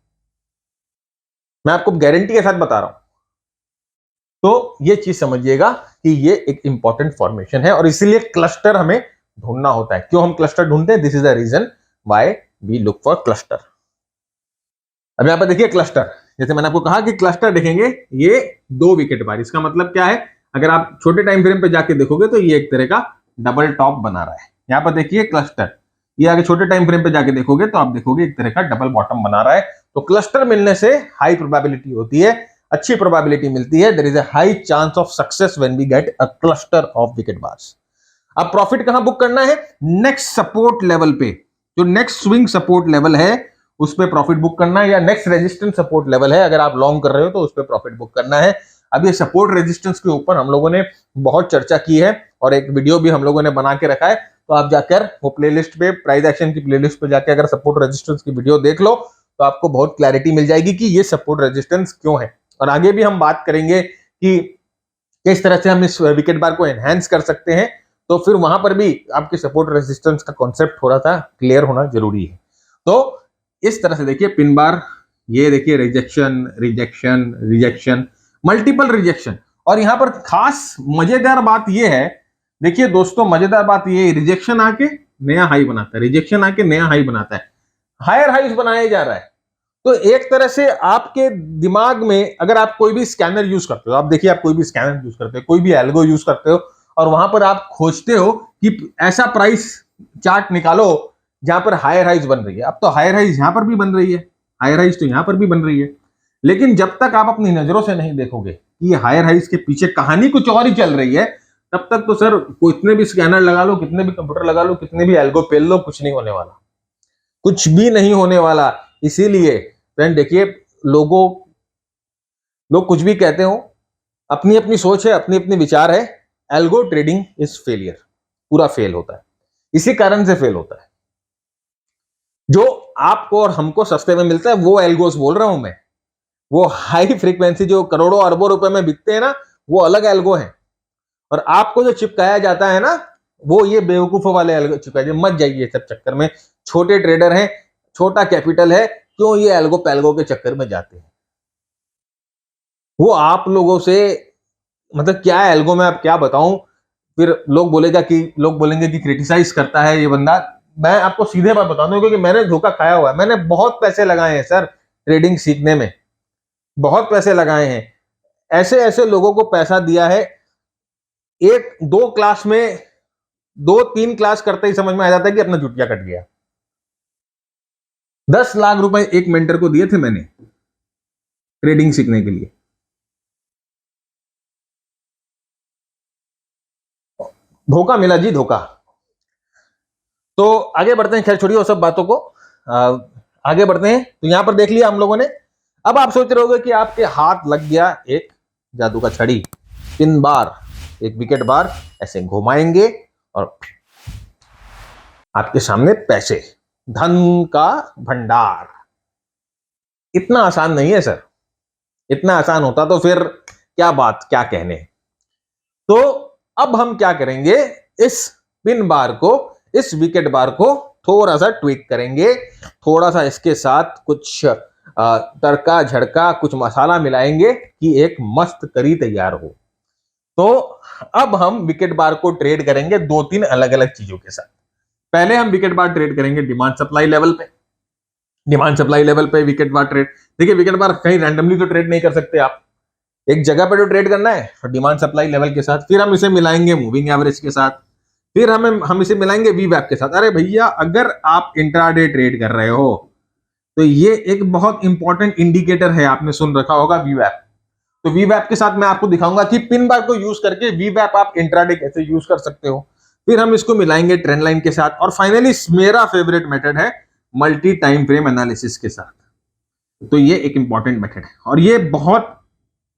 मैं आपको गारंटी के साथ बता रहा हूं। तो ये चीज समझिएगा कि ये एक इंपॉर्टेंट फॉर्मेशन है और इसीलिए क्लस्टर हमें ढूंढना होता है। क्यों हम क्लस्टर ढूंढते हैं, this is the reason why we look for cluster. अब यहां पर देखिए क्लस्टर, जैसे मैंने आपको कहा कि क्लस्टर देखेंगे, ये 2 विकेट बार, इसका मतलब क्या है, अगर आप छोटे टाइम फ्रेम पे जाके देखोगे तो ये एक तरह का डबल टॉप बना रहा है। यहां पर देखिए क्लस्टर, ये आगे छोटे टाइम फ्रेम पे जाके देखोगे तो आप देखोगे एक तरह का डबल बॉटम बना रहा है। तो क्लस्टर मिलने से हाई प्रोबेबिलिटी होती है, अच्छी प्रोबेबिलिटी मिलती है। There is a high chance of success when we get a cluster of wicket bars. अब प्रॉफिट कहां बुक करना है, नेक्स्ट सपोर्ट लेवल पे, जो नेक्स्ट स्विंग सपोर्ट लेवल है उस पे प्रॉफिट बुक करना है, या नेक्स्ट रेजिस्टेंस सपोर्ट लेवल है, अगर आप लॉन्ग कर रहे हो तो उस पे प्रॉफिट बुक करना है। अब ये सपोर्ट रेजिस्टेंस के ऊपर हम लोगों ने बहुत चर्चा की है और एक वीडियो भी हम लोगों ने बना के रखा है, तो आप जाकर वो प्लेलिस्ट पे, प्राइस एक्शन की प्लेलिस्ट पे जाकर अगर सपोर्ट रेजिस्टेंस की वीडियो देख लो तो आपको बहुत क्लैरिटी मिल जाएगी कि ये सपोर्ट रेजिस्टेंस क्यों है। और आगे भी हम बात करेंगे कि किस तरह से हम इस विकेट बार को एनहांस कर सकते हैं, तो फिर वहां पर भी आपके सपोर्ट रेजिस्टेंस का कॉन्सेप्ट थोड़ा सा क्लियर होना जरूरी है। तो इस तरह से देखिए पिन बार, ये देखिए rejection rejection rejection, multiple rejection. और यहां पर खास मजेदार बात ये है, देखिए दोस्तों मजेदार बात ये, रिजेक्शन आके नया हाई बनाता है, रिजेक्शन आके नया हाई बनाता है, हायर हाइज बनाया जा रहा है। तो एक तरह से आपके दिमाग में, अगर आप कोई भी स्कैनर यूज करते हो, आप देखिए आप कोई भी स्कैनर यूज करते हो, कोई भी एल्गो यूज करते हो, और वहां पर आप खोजते हो कि ऐसा प्राइस चार्ट निकालो जहां पर हायर हाइज बन रही है। अब तो हायर हाइज यहां पर भी बन रही है, हायर हाइज तो यहां पर भी बन रही है, लेकिन जब तक आप अपनी नजरों से नहीं देखोगे कि ये हायर हाइज के पीछे कहानी कुछ और ही चल रही है, तब तक तो सर कितने भी स्कैनर लगा लो, कितने भी कंप्यूटर लगा लो, कितने भी एल्गो पेल लो, कुछ नहीं होने वाला, कुछ भी नहीं होने वाला। इसीलिए फ्रेंड देखिए, लोग कुछ भी कहते हो, अपनी अपनी सोच है, अपनी अपनी विचार है, एल्गो ट्रेडिंग इज फेलियर, पूरा फेल होता है, इसी कारण से फेल होता है। जो आपको और हमको सस्ते में मिलता है वो एल्गोस बोल रहा हूं मैं। वो हाई फ्रीक्वेंसी जो करोड़ों अरबों रुपए में बिकते हैं ना, वो अलग एल्गो है। और आपको जो चिपकाया जाता है ना, वो ये बेवकूफों वाले एल्गो चिपकाए। मत जाइए सब चक्कर में। छोटे ट्रेडर हैं, छोटा कैपिटल है, क्यों ये एल्गो पैल्गो के चक्कर में जाते हैं? वो आप लोगों से, मतलब क्या एल्गो में आप क्या बताऊं। फिर लोग बोलेंगे कि क्रिटिसाइज करता है ये बंदा। मैं आपको सीधे बात बता दूं, क्योंकि मैंने धोखा खाया हुआ है। मैंने बहुत पैसे लगाए हैं सर ट्रेडिंग सीखने में, बहुत पैसे लगाए हैं। ऐसे ऐसे लोगों को पैसा दिया है, एक दो क्लास में, दो तीन क्लास करते ही समझ में आ जाता है कि अपना जुटिया कट गया। 10 लाख रुपए एक मेंटर को दिए थे मैंने ट्रेडिंग सीखने के लिए। धोखा मिला जी, धोखा। तो आगे बढ़ते हैं, खैर छोड़िए वो सब बातों को। आगे बढ़ते हैं। तो यहां पर देख लिया हम लोगों ने। अब आप सोच रहे होगे कि आपके हाथ लग गया एक जादू का छड़ी, 3 बार एक विकेट बार ऐसे घुमाएंगे और आपके सामने पैसे, धन का भंडार। इतना आसान नहीं है सर। इतना आसान होता तो फिर क्या बात, क्या कहने। तो अब हम क्या करेंगे, इस पिन बार को, इस विकेट बार को थोड़ा सा ट्विक करेंगे। थोड़ा सा इसके साथ कुछ तड़का झड़का, कुछ मसाला मिलाएंगे कि एक मस्त करी तैयार हो। तो अब हम विकेट बार को ट्रेड करेंगे दो तीन अलग अलग चीजों के साथ। पहले हम विकेट बार ट्रेड करेंगे डिमांड सप्लाई लेवल पे। डिमांड सप्लाई लेवल पे विकेट बार ट्रेड। देखिए विकेट बार कहीं रैंडमली तो ट्रेड नहीं कर सकते आप, एक जगह पे तो ट्रेड करना है, तो डिमांड सप्लाई लेवल के साथ। फिर हम इसे मिलाएंगे मूविंग एवरेज के साथ। फिर हम इसे मिलाएंगे वीवैप के साथ। अरे भैया, अगर आप इंट्राडे ट्रेड कर रहे हो तो ये एक बहुत इंपॉर्टेंट इंडिकेटर है, आपने सुन रखा होगा वीवैप। तो वीवैप के साथ मैं आपको दिखाऊंगा कि पिन बार को यूज करके वीवैप आप इंट्राडे कैसे यूज कर सकते हो। फिर हम इसको मिलाएंगे ट्रेंड लाइन के साथ, और फाइनली मेरा फेवरेट मेथड है मल्टी टाइम फ्रेम एनालिसिस के साथ। तो ये एक इंपॉर्टेंट मेथड है और ये बहुत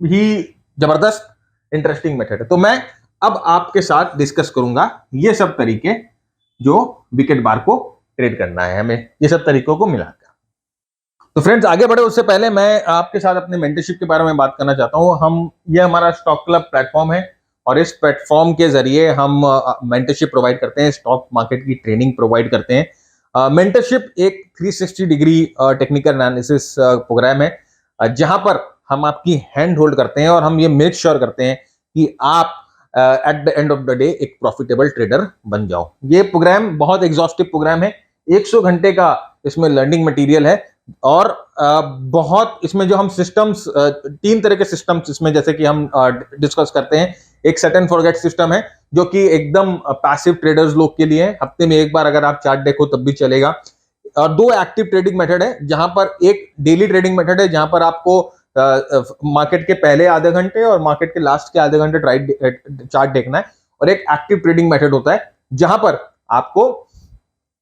ही जबरदस्त इंटरेस्टिंग मेथड है। तो मैं अब आपके साथ डिस्कस करूंगा ये सब तरीके, जो विकेट बार को ट्रेड करना है हमें, ये सब तरीकों को मिलाकर। तो फ्रेंड्स आगे बढ़े उससे पहले मैं आपके साथ अपने मेंटरशिप के बारे में बात करना चाहता हूं। ये हमारा स्टॉक क्लब प्लेटफॉर्म है और इस प्लेटफॉर्म के जरिए हम मेंटरशिप प्रोवाइड करते हैं, स्टॉक मार्केट की ट्रेनिंग प्रोवाइड करते हैं। मेंटरशिप एक 360 डिग्री टेक्निकल एनालिसिस प्रोग्राम है, जहां पर हम आपकी हैंड होल्ड करते हैं और हम ये मेक श्योर करते हैं कि आप at the end of the day एक प्रॉफिटेबल ट्रेडर बन जाओ। ये प्रोग्राम बहुत एग्जॉस्टिव प्रोग्राम है। 100 घंटे का इसमें लर्निंग मटेरियल है और बहुत इसमें जो हम सिस्टम्स, 3 तरह के सिस्टम्स इसमें जैसे कि हम डिस्कस करते हैं। एक सेट एंड फॉरगेट सिस्टम है जो कि एकदम पैसिव ट्रेडर्स लोग के लिए है, हफ्ते में एक बार अगर आप चार्ट देखो तब भी चलेगा। और 2 एक्टिव ट्रेडिंग मेथड है, जहां पर एक डेली ट्रेडिंग मेथड है जहां पर आपको मार्केट के पहले आधे घंटे और मार्केट के लास्ट के आधे घंटे चार्ट देखना है। और एक एक्टिव ट्रेडिंग मेथड होता है जहां पर आपको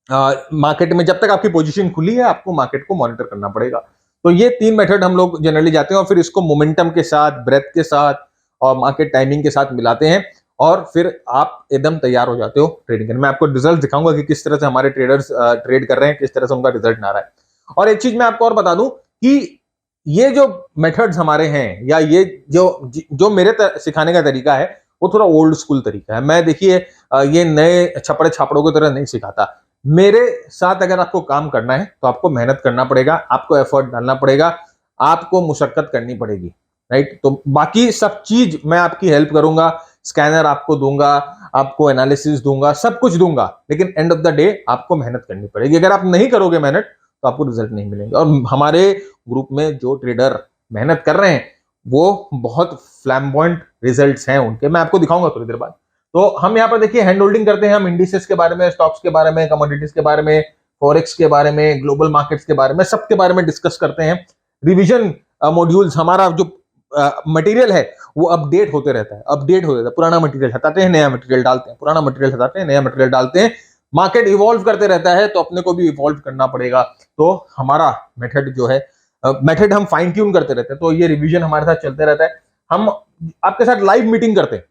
मार्केट में जब तक आपकी पोजीशन खुली है आपको मार्केट को मॉनिटर करना पड़ेगा। तो ये 3 मेथड हम लोग जनरली जाते हैं और फिर इसको मोमेंटम के साथ, ब्रेथ के साथ और मार्केट टाइमिंग के साथ मिलाते हैं और फिर आप एकदम तैयार हो जाते हो ट्रेडिंग करने। मैं आपको रिजल्ट दिखाऊंगा कि किस तरह से हमारे ट्रेडर्स ट्रेड कर रहे हैं, किस तरह से उनका रिजल्ट आ रहा है। और एक चीज मैं आपको और बता दूं कि ये जो मेथड्स हमारे हैं, या ये जो मेरे सिखाने का तरीका है, वो थोड़ा ओल्ड स्कूल तरीका है। मैं देखिए ये नए छपड़े छापड़ों की तरह नहीं सिखाता। मेरे साथ अगर आपको काम करना है तो आपको मेहनत करना पड़ेगा, आपको एफर्ट डालना पड़ेगा, आपको मुशक्कत करनी पड़ेगी, राइट। तो बाकी सब चीज मैं आपकी हेल्प करूंगा, स्कैनर आपको दूंगा, आपको एनालिसिस दूंगा, सब कुछ दूंगा, लेकिन एंड ऑफ द डे आपको मेहनत करनी पड़ेगी। अगर आप नहीं करोगे मेहनत तो आपको रिजल्ट नहीं मिलेंगे। और हमारे ग्रुप में जो ट्रेडर मेहनत कर रहे हैं वो बहुत फ्लैम्बॉयंट रिजल्ट्स हैं उनके, मैं आपको दिखाऊंगा थोड़ी देर बाद। तो हम यहाँ पर देखिए हैंड होल्डिंग करते हैं, हम इंडिसेस के बारे में, स्टॉक्स के बारे में, कमोडिटीज के बारे में, फॉरेक्स के बारे में, ग्लोबल मार्केट्स के बारे में, सबके बारे में डिस्कस करते हैं। रिवीजन मॉड्यूल्स, हमारा जो मटेरियल है वो अपडेट होते रहता है, पुराना मटेरियल हटाते हैं, नया मटेरियल डालते हैं, पुराना मटेरियल हटाते हैं, नया मटेरियल डालते हैं। मार्केट इवॉल्व करते रहता है तो अपने को भी इवॉल्व करना पड़ेगा। तो हमारा मेथड जो है, मेथड हम फाइन ट्यून करते रहते हैं। तो ये रिवीजन हमारे साथ चलते रहता है। हम आपके साथ लाइव मीटिंग करते हैं,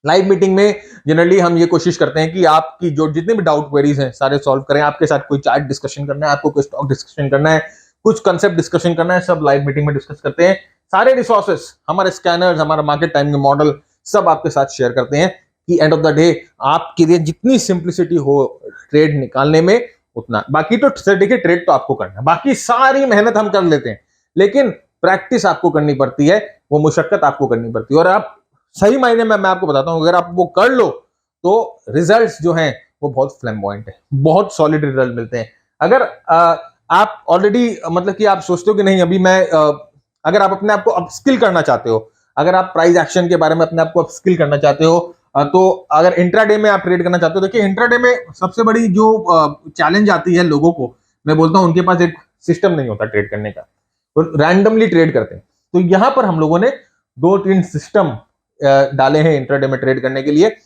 लाइव मीटिंग में जनरली हम ये कोशिश करते हैं कि आपकी जो जितने भी डाउट क्वेरीज हैं सारे सॉल्व करें। आपके साथ कोई चार्ट डिस्कशन करना है, आपको कोई स्टॉक डिस्कशन करना है, कुछ कंसेप्ट डिस्कशन करना है, सब लाइव मीटिंग में डिस्कस करते हैं। सारे रिसोर्सेस, हमारे स्कैनर्स, हमारा मार्केट टाइमिंग मॉडल, सब आपके साथ शेयर करते हैं कि एंड ऑफ द डे आपके लिए जितनी सिंप्लिसिटी हो ट्रेड निकालने में उतना। बाकी तो सर देखिए ट्रेड तो आपको करना है, बाकी सारी मेहनत हम कर लेते हैं, लेकिन प्रैक्टिस आपको करनी पड़ती है, वो मुशक्कत आपको करनी पड़ती है। और आप सही मायने में मैं आपको बताता हूं, अगर आप वो कर लो तो रिजल्ट्स जो हैं वो बहुत फ्लैम्बॉयंट है, बहुत सॉलिड रिजल्ट मिलते हैं। अगर आप ऑलरेडी मतलब कि आप सोचते हो कि नहीं अभी मैं अगर आप अपने आप को अपस्किल करना चाहते हो, अगर आप प्राइस एक्शन के बारे में अपने आप को अपस्किल करना चाहते हो, तो अगर इंट्राडे में आप ट्रेड करना चाहते हो, देखिए इंट्राडे में सबसे बड़ी जो चैलेंज आती है लोगों को, मैं बोलता हूं उनके पास एक सिस्टम नहीं होता ट्रेड करने का, वो रैंडमली ट्रेड करते हैं। तो यहां पर हम लोगों ने 2-3 सिस्टम डाले हैं इंट्राडे में ट्रेड करने के लिए।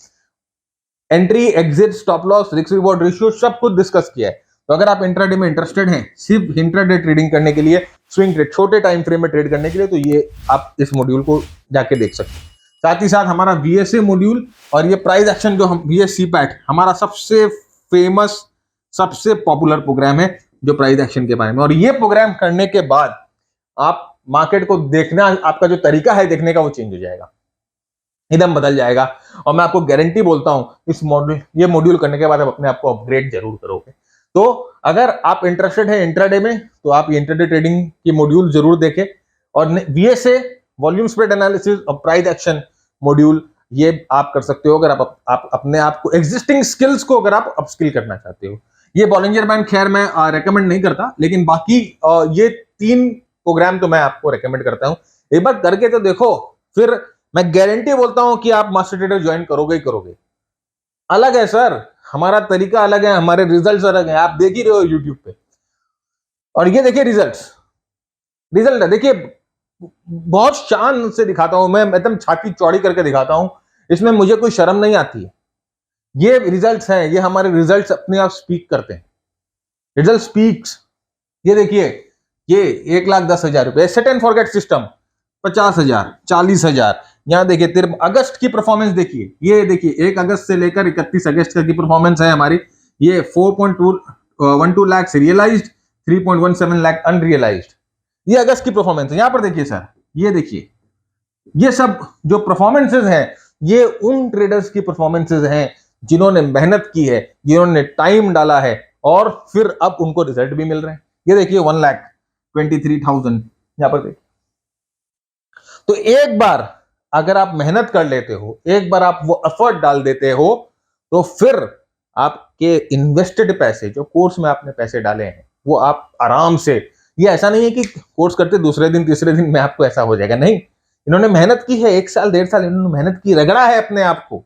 Entry, exit, stop loss, risk reward ratio सब कुछ डिस्कस किया है। तो अगर आप इंट्राडे में इंटरेस्टेड हैं, सिर्फ इंट्राडे ट्रेडिंग करने के लिए, स्विंग ट्रेड, छोटे टाइम फ्रेम में ट्रेड करने के लिए, तो ये आप इस मॉड्यूल को जाके देख सकते हैं। साथ ही साथ हमारा वीएसए मॉड्यूल और ये प्राइस एक्शन जो हम वीएससी पैट, हमारा सबसे फेमस, सबसे पॉपुलर प्रोग्राम है जो प्राइस एक्शन के बारे में। और ये प्रोग्राम करने के बाद आप मार्केट को देखना, आपका जो तरीका है देखने का वो चेंज हो जाएगा, एकदम बदल जाएगा। और मैं आपको गारंटी बोलता हूं इस मॉड्यूल, ये मॉड्यूल करने के बाद आप अपने आप को अपग्रेड जरूर करोगे। तो अगर आप इंटरेस्टेड हैं इंट्राडे में, तो आप इंट्राडे ट्रेडिंग की मॉड्यूल जरूर देखें। और वीएसए, वॉल्यूम स्प्रेड एनालिसिस और प्राइस एक्शन मॉड्यूल, ये आप कर सकते हो अगर आप अपने आप को, एग्जिस्टिंग स्किल्स को अगर आप अपस्किल करना चाहते हो। ये बॉलिंजर बैंड खैर मैं रेकमेंड नहीं करता, लेकिन बाकी ये 3 प्रोग्राम तो मैं आपको रेकमेंड करता हूं। एक बार करके तो देखो, फिर मैं गारंटी बोलता हूं कि आप मास्टर ट्रेडर ज्वाइन करोगे ही करोगे। अलग है सर, हमारा तरीका अलग है, हमारे रिजल्ट्स अलग हैं, आप देख ही रहे हो यूट्यूब पे। और ये देखिए रिजल्ट है, देखिए बहुत शान से दिखाता हूं मैं, एकदम छाती चौड़ी करके दिखाता हूं, इसमें मुझे कोई शर्म नहीं आती है। ये रिजल्ट्स हैं, ये हमारे रिजल्ट्स अपने आप स्पीक करते हैं, रिजल्ट स्पीक्स। ये देखिए, ये 1,10,000 रुपए सेट एंड फॉरगेट सिस्टम, 50,000, 40,000। यहां देखिए अगस्त की परफॉर्मेंस देखिए, ये देखिए 1 अगस्त से लेकर 31 अगस्त तक की परफॉर्मेंस है हमारी। ये 4.12 लाख रियलाइज्ड, 3.17 लाख अनरियलाइज्ड, ये अगस्त की परफॉर्मेंस है। यहां पर देखिए सर, ये देखिए, ये सब जो परफॉर्मेंसेज हैं, ये उन ट्रेडर्स की परफॉर्मेंसेज हैं जिन्होंने मेहनत की है, जिन्होंने टाइम डाला है, और फिर अब उनको रिजल्ट भी मिल रहे हैं। ये देखिए 1,23,000 यहां पर देखिए। तो एक बार अगर आप मेहनत कर लेते हो, एक बार आप वो एफर्ट डाल देते हो, तो फिर आपके इन्वेस्टेड पैसे, जो कोर्स में आपने पैसे डाले हैं, वो आप आराम से, ये ऐसा नहीं है कि कोर्स करते दूसरे दिन तीसरे दिन में आपको ऐसा हो जाएगा, नहीं। इन्होंने मेहनत की है, 1 साल 1.5 साल इन्होंने मेहनत की, रगड़ा है अपने आप को,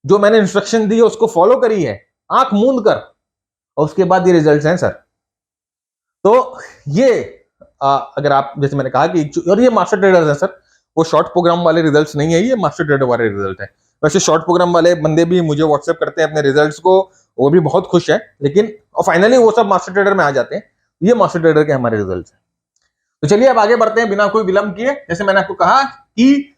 जो मैंने इंस्ट्रक्शन दी है उसको फॉलो करी है आंख मूंद कर, और उसके बाद ये रिजल्ट्स हैं सर। तो ये अगर आप, जैसे मैंने कहा कि, और ये मास्टर ट्रेडर्स हैं सर, वो शॉर्ट प्रोग्राम वाले रिजल्ट्स नहीं है, ये मास्टर ट्रेडर वाले रिजल्ट है। वैसे शॉर्ट प्रोग्राम वाले बंदे भी मुझे व्हाट्सएप करते हैं अपने रिजल्ट्स को, वो भी बहुत खुश है, लेकिन फाइनली वो सब मास्टर ट्रेडर में आ जाते हैं। ये मास्टर ट्रेडर के हमारे रिजल्ट्स हैं। तो चलिए अब आगे बढ़ते हैं बिना कोई विलंब किए। जैसे मैंने आपको कहा कि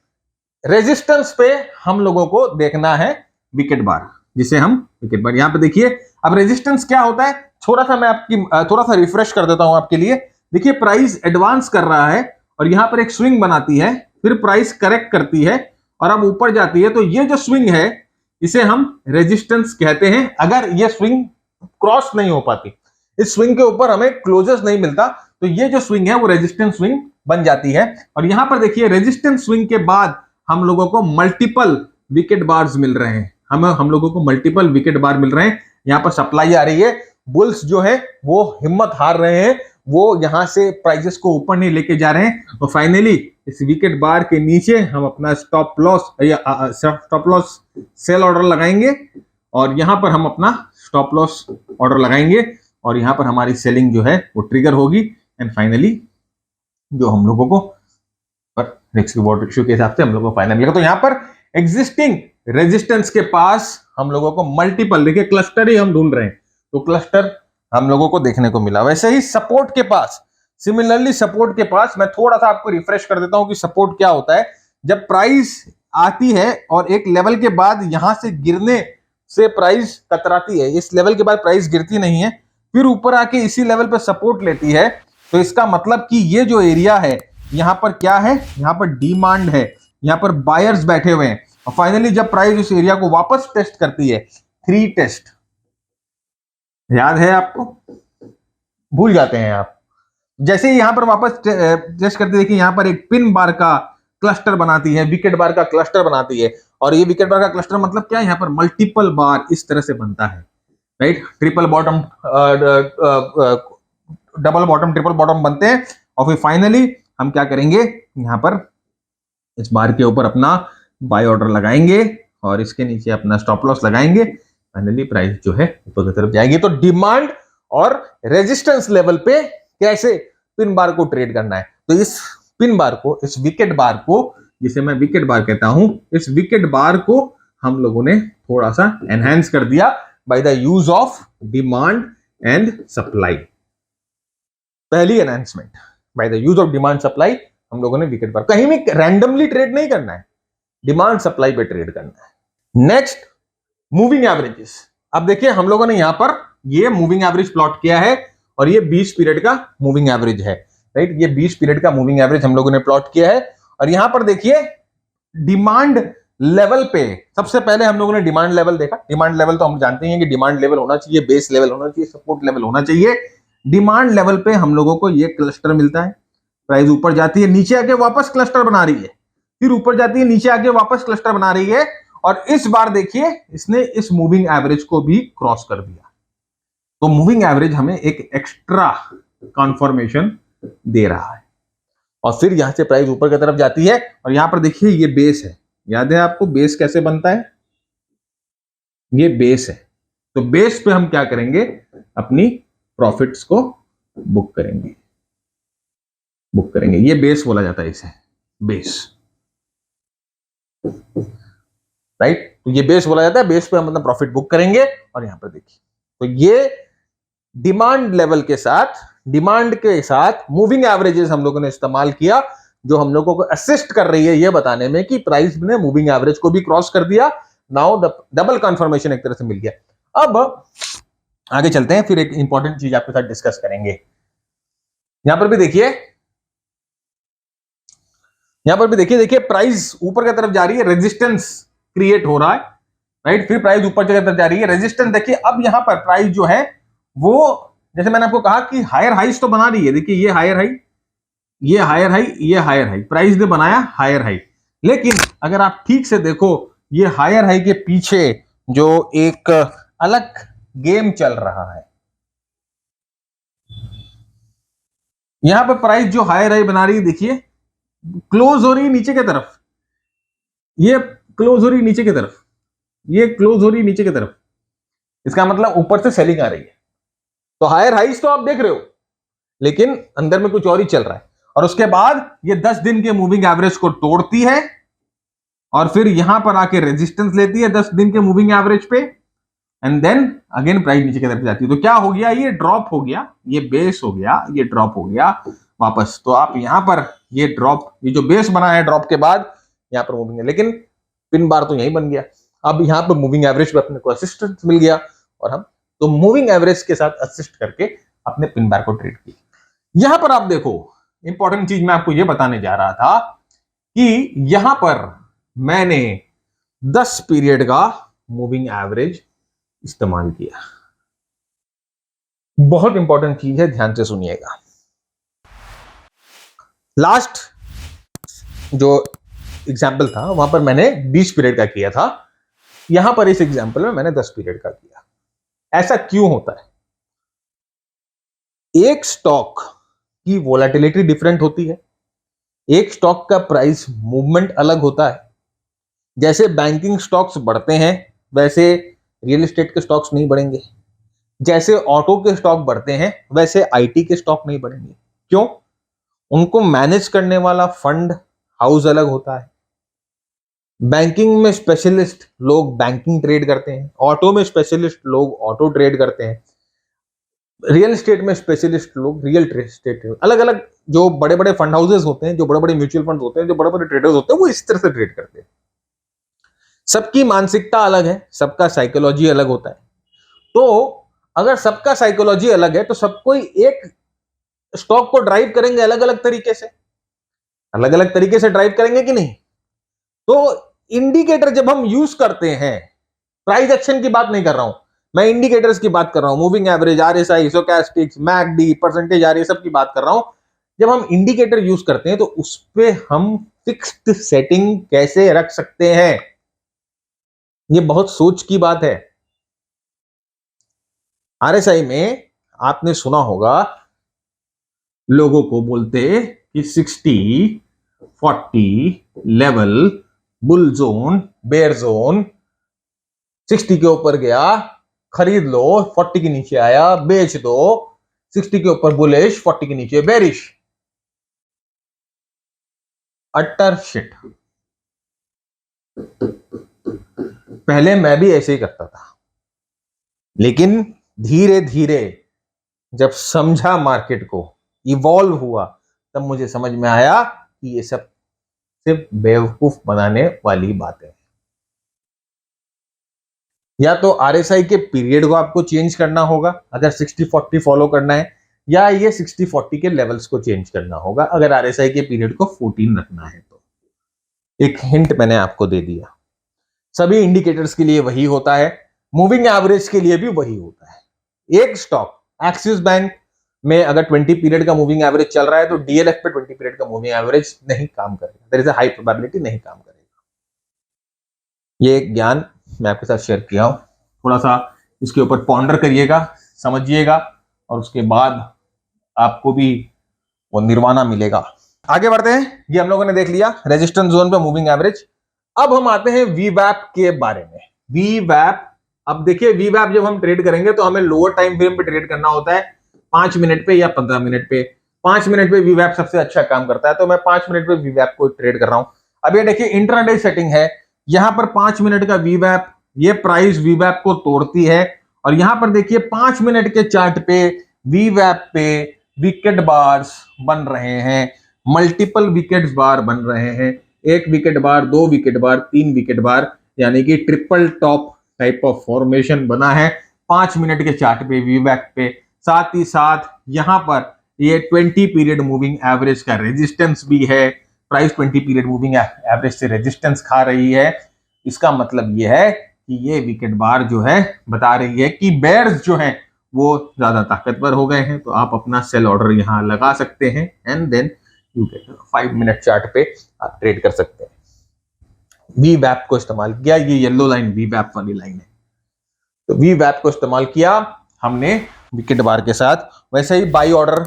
रेजिस्टेंस पे हम लोगों को देखना है विकेट बार, जिसे हम विकेट बार, यहां पे देखिए। अब रेजिस्टेंस क्या होता है, थोड़ा सा मैं आपकी थोड़ा सा रिफ्रेश कर देता हूं आपके लिए। देखिए प्राइस एडवांस कर रहा है और यहां पर एक स्विंग बनाती है, फिर प्राइस करेक्ट करती है और अब ऊपर जाती है। तो ये जो स्विंग है इसे हम रेजिस्टेंस कहते हैं। अगर ये स्विंग क्रॉस नहीं हो पाती, इस स्विंग के ऊपर हमें क्लोजर्स नहीं मिलता, तो ये जो स्विंग है वो रेजिस्टेंस स्विंग बन जाती है। और यहां पर देखिए रेजिस्टेंस स्विंग के बाद हम लोगों को मल्टीपल विकेट बार्स मिल रहे हैं, हम लोगों को मल्टीपल विकेट बार मिल रहे हैं। यहां पर सप्लाई आ रही है, बुल्स जो है वो हिम्मत हार रहे हैं, वो यहां से प्राइसेस को ऊपर नहीं लेके जा रहे हैं। और फाइनली इस विकेट बार के नीचे हम अपना स्टॉप लॉस सेल ऑर्डर लगाएंगे, और यहां पर हम अपना स्टॉप लॉस ऑर्डर लगाएंगे, और यहां पर हमारी सेलिंग जो है वो ट्रिगर होगी। एंड फाइनली जो हम लोगों को रिस्क रिवॉर्ड रेशियो के हिसाब से हम लोगों को फाइनल मिलेगा। तो यहां पर एग्जिस्टिंग रेजिस्टेंस के पास हम लोगों को मल्टीपल, देखिए क्लस्टर ही हम ढूंढ रहे हैं, तो क्लस्टर हम लोगों को देखने को मिला। वैसे ही सपोर्ट के पास, सिमिलरली सपोर्ट के पास मैं थोड़ा सा आपको रिफ्रेश कर देता हूं कि सपोर्ट क्या होता है। जब प्राइस आती है और एक लेवल के बाद यहां से गिरने से प्राइस कतराती है, इस लेवल के बाद प्राइस गिरती नहीं है, फिर ऊपर आके इसी लेवल पे सपोर्ट लेती है, तो इसका मतलब कि ये जो एरिया है यहां पर क्या है, यहां पर डिमांड है, यहां पर बायर्स बैठे हुए हैं। और फाइनली जब प्राइस इस एरिया को वापस टेस्ट करती है, 3 टेस्ट याद है आपको, भूल जाते हैं आप, जैसे ही यहां पर वापस टेस्ट करते, देखिए यहां पर एक पिन बार का क्लस्टर बनाती है, विकेट बार का क्लस्टर बनाती है। और ये विकेट बार का क्लस्टर मतलब क्या है, यहां पर मल्टीपल बार इस तरह से बनता है, right, triple bottom, double bottom, triple bottom बनते हैं। और फिर फाइनली हम क्या करेंगे, यहां पर इस बार के ऊपर अपना बाय ऑर्डर लगाएंगे और इसके नीचे अपना स्टॉप लॉस लगाएंगे। फाइनली प्राइस जो है ऊपर की तरफ जाएगी। तो डिमांड और रेजिस्टेंस लेवल पे कैसे पिन बार को ट्रेड करना है, तो इस पिन बार को, इस विकेट बार को, जिसे मैं विकेट बार कहता हूं, इस विकेट बार को हम लोगों ने थोड़ा सा एनहांस कर दिया by the use of demand and supply. पहली enhancement, by the use of demand supply हम लोगों ने विकेट बार, कहीं भी रैंडमली ट्रेड नहीं करना है, डिमांड सप्लाई पे ट्रेड करना है। Next, moving averages. अब देखिए हम लोगों ने यहां पर ये मूविंग एवरेज प्लॉट किया है और ये 20 पीरियड का मूविंग एवरेज है, राइट, ये 20 पीरियड का मूविंग एवरेज हम लोगों ने प्लॉट किया है। और यहां पर देखिए डिमांड लेवल पे सबसे पहले हम लोगों ने डिमांड लेवल देखा। डिमांड लेवल तो हम जानते हैं कि डिमांड लेवल होना चाहिए, बेस लेवल होना चाहिए, सपोर्ट लेवल होना चाहिए। डिमांड लेवल पे हम लोगों को ये क्लस्टर मिलता है, प्राइस ऊपर जाती है, नीचे आके वापस क्लस्टर बना रही है, फिर ऊपर जाती है, नीचे आके वापस क्लस्टर बना रही है। और इस बार देखिए इसने इस मूविंग एवरेज को भी क्रॉस कर दिया। तो मूविंग एवरेज हमें एक एक्स्ट्रा कॉन्फर्मेशन दे रहा है। और फिर यहां से प्राइस ऊपर की तरफ जाती है और यहां पर देखिए ये बेस है, याद है आपको बेस कैसे बनता है, ये बेस है। तो बेस पे हम क्या करेंगे, अपनी प्रॉफिट्स को बुक करेंगे, बुक करेंगे। ये बेस बोला जाता है इसे, बेस, राइट। तो ये बेस बोला जाता है, बेस पे हम अपना प्रॉफिट बुक करेंगे। और यहां पर देखिए तो ये डिमांड लेवल के साथ, डिमांड के साथ मूविंग एवरेजेस हम लोगों ने इस्तेमाल किया, जो हम लोगों को असिस्ट कर रही है ये बताने में कि प्राइस ने मूविंग एवरेज को भी क्रॉस कर दिया। नाउ डबल कंफर्मेशन एक तरह से मिल गया। अब आगे चलते हैं, फिर एक इंपॉर्टेंट चीज आपके साथ डिस्कस करेंगे। यहां पर भी देखिए, यहां पर भी देखिए प्राइस ऊपर की तरफ जा रही है, रेजिस्टेंस क्रिएट हो रहा है, राइट, फिर प्राइस ऊपर की तरफ जा रही है, रेजिस्टेंस देखिए। अब यहां पर प्राइस जो है वो, जैसे मैंने आपको कहा कि हायर हाइस तो बना रही है, देखिए ये हायर हाई, ये हायर हाई, ये हायर हाई, प्राइस ने बनाया हायर हाई। लेकिन अगर आप ठीक से देखो, ये हायर हाई के पीछे जो एक अलग गेम चल रहा है, यहां पर प्राइस जो हायर हाई बना रही है, देखिए क्लोज हो रही है नीचे की तरफ, ये क्लोज हो रही है नीचे की तरफ, ये क्लोज हो रही है नीचे की तरफ, इसका मतलब ऊपर से सेलिंग आ रही है। तो हायर हाइस तो आप देख रहे हो, लेकिन अंदर में कुछ और ही चल रहा है। और उसके बाद ये 10 दिन के मूविंग एवरेज को तोड़ती है और फिर यहां पर आके रेजिस्टेंस लेती है 10 दिन के मूविंग एवरेज पे, एंड देन अगेन प्राइस नीचे की तरफ जाती है। तो क्या हो गया, ये ड्रॉप हो गया, ये बेस हो गया, ये ड्रॉप हो गया वापस। तो आप यहां पर ये ड्रॉप, ये जो बेस बना है ड्रॉप के बाद, यहां पर मूविंग है, लेकिन पिन बार तो यही बन गया। अब यहां पर मूविंग एवरेज पे अपने को असिस्टेंस मिल गया और हम तो मूविंग एवरेज के साथ असिस्ट करके अपने पिन बार को ट्रेड किया। यहां पर आप देखो, इंपॉर्टेंट चीज मैं आपको यह बताने जा रहा था कि यहां पर मैंने 10 पीरियड का मूविंग एवरेज इस्तेमाल किया। बहुत इंपॉर्टेंट चीज है, ध्यान से सुनिएगा। लास्ट जो एग्जाम्पल था वहां पर मैंने 20 पीरियड का किया था, यहां पर इस एग्जाम्पल में मैंने 10 पीरियड का किया। ऐसा क्यों होता है? एक स्टॉक की वोलेटिलिटी डिफरेंट होती है, एक स्टॉक का प्राइस मूवमेंट अलग होता है। जैसे बैंकिंग स्टॉक्स बढ़ते हैं वैसे रियल एस्टेट के स्टॉक्स नहीं बढ़ेंगे, जैसे ऑटो के स्टॉक बढ़ते हैं वैसे आईटी के स्टॉक नहीं बढ़ेंगे। क्यों? उनको मैनेज करने वाला फंड हाउस अलग होता है। बैंकिंग में स्पेशलिस्ट लोग बैंकिंग ट्रेड करते हैं, ऑटो में स्पेशलिस्ट लोग ऑटो ट्रेड करते हैं, रियल एस्टेट में स्पेशलिस्ट लोग रियल एस्टेट, अलग अलग जो बड़े बड़े फंड हाउसेस होते हैं, जो बड़े बड़े म्यूचुअल फंड होते हैं, जो बड़े बड़े ट्रेडर्स होते हैं, वो इस तरह से ट्रेड करते हैं। सबकी मानसिकता अलग है, सबका साइकोलॉजी अलग होता है। तो अगर सबका साइकोलॉजी अलग है तो सब कोई एक स्टॉक को ड्राइव करेंगे अलग अलग तरीके से, अलग अलग तरीके से ड्राइव करेंगे कि नहीं। तो इंडिकेटर जब हम यूज करते हैं, प्राइस एक्शन की बात नहीं कर रहा हूं मैं, इंडिकेटर्स की बात कर रहा हूं, moving average, RSI, stochastics, MACD, percentage R A, सब की बात कर रहा हूं। जब हम इंडिकेटर यूज करते हैं तो उस पे हम फिक्स्ड सेटिंग कैसे रख सकते हैं, ये बहुत सोच की बात है। आरएसआई में आपने सुना होगा लोगों को बोलते कि 60, 40 level, bull zone, bear zone, 60 के ऊपर गया खरीद लो, 40 के नीचे आया बेच दो, 60 के ऊपर बुलिश, 40 के नीचे बेरिश। अटर शिट। पहले मैं भी ऐसे ही करता था, लेकिन धीरे धीरे जब समझा मार्केट को, इवॉल्व हुआ, तब मुझे समझ में आया कि ये सब सिर्फ बेवकूफ बनाने वाली बातें। या तो आरएसआई के पीरियड को आपको चेंज करना होगा अगर 60-40 फॉलो करना है, या ये 60-40 के लेवल्स को चेंज करना होगा अगर आरएसआई के पीरियड को 14 रखना है। तो एक हिंट मैंने आपको दे दिया। सभी इंडिकेटर्स के लिए वही होता है, मूविंग एवरेज के लिए भी वही होता है। एक स्टॉक एक्सिस बैंक में अगर 20 पीरियड का मूविंग एवरेज चल रहा है तो डीएलएफ पे 20 पीरियड का मूविंग एवरेज नहीं काम करेगा, there is a high probability नहीं काम करेगा। ये एक ज्ञान मैं आपके साथ शेयर किया हूं, थोड़ा सा इसके ऊपर पॉन्डर करिएगा, समझिएगा, और उसके बाद आपको भी वो निर्वाणा मिलेगा। आगे बढ़ते हैं। ये हम लोगों ने देख लिया रेजिस्टेंस जोन पे मूविंग एवरेज। अब हम आते हैं वीवैप के बारे में। वीवैप, अब देखिए वीवैप जब हम ट्रेड करेंगे तो हमें लोअर टाइम फ्रेम पे ट्रेड करना होता है, 5 मिनट पे या 15 मिनट पे। 5 मिनट पे वीवैप सबसे अच्छा काम करता है, तो मैं 5 मिनट पे वीवैप को ट्रेड कर रहा हूं। अब ये देखिए इंट्राडे सेटिंग है, यहां पर 5 मिनट का वीवैप, ये प्राइस वीवैप को तोड़ती है, और यहां पर देखिए 5 मिनट के चार्ट पे वीवैप पे विकेट बार्स बन रहे हैं, मल्टीपल विकेट बार बन रहे हैं, 1 विकेट बार, 2 विकेट बार, 3 विकेट बार, यानी कि triple top type of formation बना है 5 मिनट के चार्ट पे वीवैप पे। साथ ही साथ यहां पर ये 20 पीरियड मूविंग एवरेज का रेजिस्टेंस भी है, प्राइस 20 पीरियड मूविंग एवरेज से रेजिस्टेंस खा रही है। इसका मतलब ये है कि ये विकेट बार जो है बता रही है कि बेयर्स जो है वो ज्यादा ताकतवर हो गए हैं, तो आप अपना सेल ऑर्डर यहां लगा सकते हैं, and then you get 5 minute chart पे आप ट्रेड कर सकते हैं। वीवैप को इस्तेमाल किया, ये येलो लाइन वीवैप वाली लाइन है, तो वीवैप को इस्तेमाल किया हमने विकेट बार के साथ। वैसे ही बाई ऑर्डर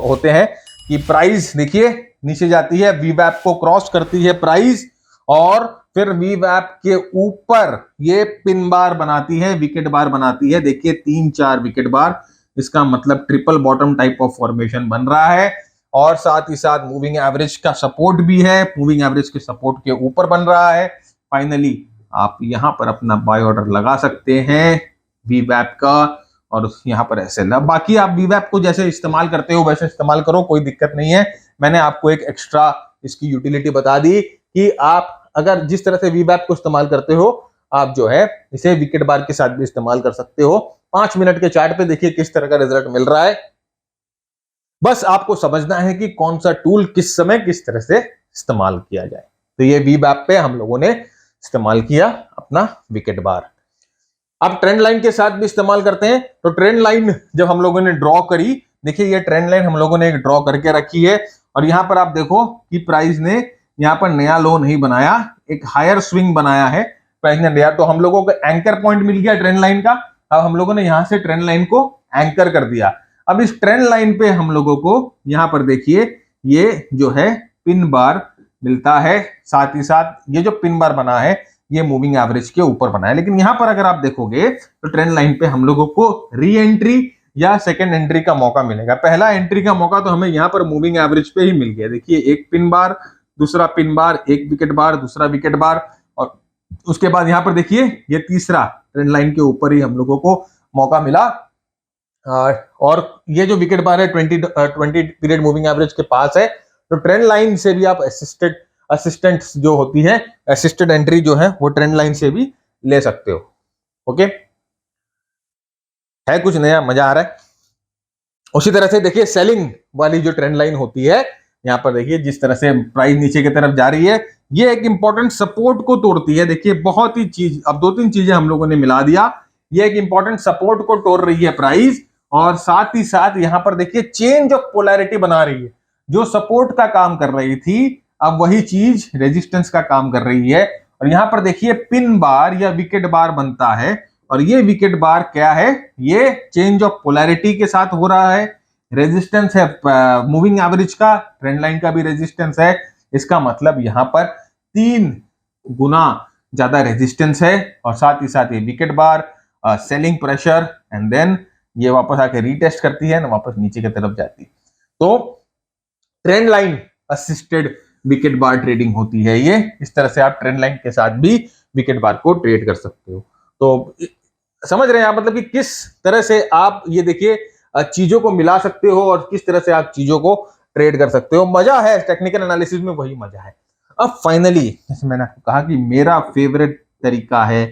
होते हैं कि प्राइस देखिए नीचे जाती है, वीवैप को क्रॉस करती है प्राइस, और फिर वीवैप के ऊपर ये पिन बार बनाती है, विकेट बार बनाती है। देखिए 3-4 विकेट बार, इसका मतलब triple bottom type of formation बन रहा है, और साथ ही साथ मूविंग एवरेज का सपोर्ट भी है, मूविंग एवरेज के सपोर्ट के ऊपर बन रहा है। फाइनली आप यहां पर अपना बाय ऑर्डर लगा सकते हैं वीवैप का, और यहां पर ऐसे बाकी आप वीवैप को जैसे इस्तेमाल करते हो वैसे इस्तेमाल करो, कोई दिक्कत नहीं है। मैंने आपको एक एक्स्ट्रा इसकी यूटिलिटी बता दी कि आप अगर जिस तरह से वीवैप को इस्तेमाल करते हो, आप जो है इसे विकेट बार के साथ भी इस्तेमाल कर सकते हो। 5 मिनट के चार्ट पे देखिए किस तरह का रिजल्ट मिल रहा है। बस आपको समझना है कि कौन सा टूल किस समय किस तरह से इस्तेमाल किया जाए। तो ये वीवैप पे हम लोगों ने इस्तेमाल किया अपना विकेट बार। अब ट्रेंड लाइन के साथ भी इस्तेमाल करते हैं, तो ट्रेंड लाइन जब हम लोगों ने ड्रॉ करी, देखिए ये ट्रेंड लाइन हम लोगों ने एक ड्रॉ करके रखी है, और यहां पर आप देखो कि प्राइस ने यहां पर नया लो नहीं बनाया, एक हायर स्विंग बनाया है प्राइस ने दिया, तो हम लोगों को एंकर पॉइंट मिल गया ट्रेंड लाइन का। अब हम लोगों ने यहां से ट्रेंड लाइन को एंकर कर दिया। अब इस ट्रेंड लाइन पे हम लोगों को यहां पर देखिए ये जो है पिन बार मिलता है, साथ ही साथ ये जो पिन बार बना है ये मूविंग एवरेज के ऊपर बना है। लेकिन यहां पर अगर आप देखोगे तो ट्रेंड लाइन पे हम लोगों को री एंट्री या सेकेंड एंट्री का मौका मिलेगा। पहला एंट्री का मौका तो हमें यहां पर मूविंग एवरेज पे ही मिल गया। देखिए एक पिन बार, दूसरा पिन बार, एक विकेट बार, दूसरा विकेट बार, और उसके बाद यहां पर देखिए ये तीसरा ट्रेंड लाइन के ऊपर ही हम लोगों को मौका मिला। और ये जो विकेट बार है 20 पीरियड मूविंग एवरेज के पास है, तो ट्रेंड लाइन से भी आप असिस्टेड असिस्टेंट जो होती है, असिस्टेड एंट्री जो है वो ट्रेंड लाइन से भी ले सकते हो। ओके, है कुछ नया, मजा आ रहा है। उसी तरह से देखिए सेलिंग वाली जो ट्रेंड लाइन होती है, यहां पर देखिए जिस तरह से प्राइस नीचे की तरफ जा रही है, ये एक इंपॉर्टेंट सपोर्ट को तोड़ती है। देखिए बहुत ही चीज, अब दो तीन चीजें हम लोगों ने मिला दिया। ये एक इंपॉर्टेंट सपोर्ट को तोड़ रही है प्राइस, और साथ ही साथ यहां पर देखिए चेंज ऑफ पोलैरिटी बना रही है। जो सपोर्ट का काम कर रही थी, अब वही चीज रेजिस्टेंस का काम कर रही है। और यहां पर देखिए पिन बार या विकेट बार बनता है, और ये विकेट बार क्या है, ये चेंज ऑफ पोलैरिटी के साथ हो रहा है। रेजिस्टेंस है मूविंग एवरेज का, ट्रेंड लाइन का भी रेजिस्टेंस है। इसका मतलब यहां पर 3 गुना ज्यादा रेजिस्टेंस है, और साथ ही साथ ये wicket bar selling pressure, and then ये वापस आके रीटेस्ट करती है ना, वापस नीचे की तरफ जाती है। तो ट्रेंड लाइन असिस्टेड विकेट बार ट्रेडिंग होती है ये। इस तरह से आप ट्रेंड लाइन के साथ भी विकेट बार को ट्रेड कर सकते हो। तो समझ रहे हैं आप, मतलब कि किस तरह से आप ये देखिए चीजों को मिला सकते हो और किस तरह से आप चीजों को ट्रेड कर सकते हो। मजा है टेक्निकल एनालिसिस में, वही मजा है। अब फाइनली, जैसे मैंने आपको कहा कि मेरा फेवरेट तरीका है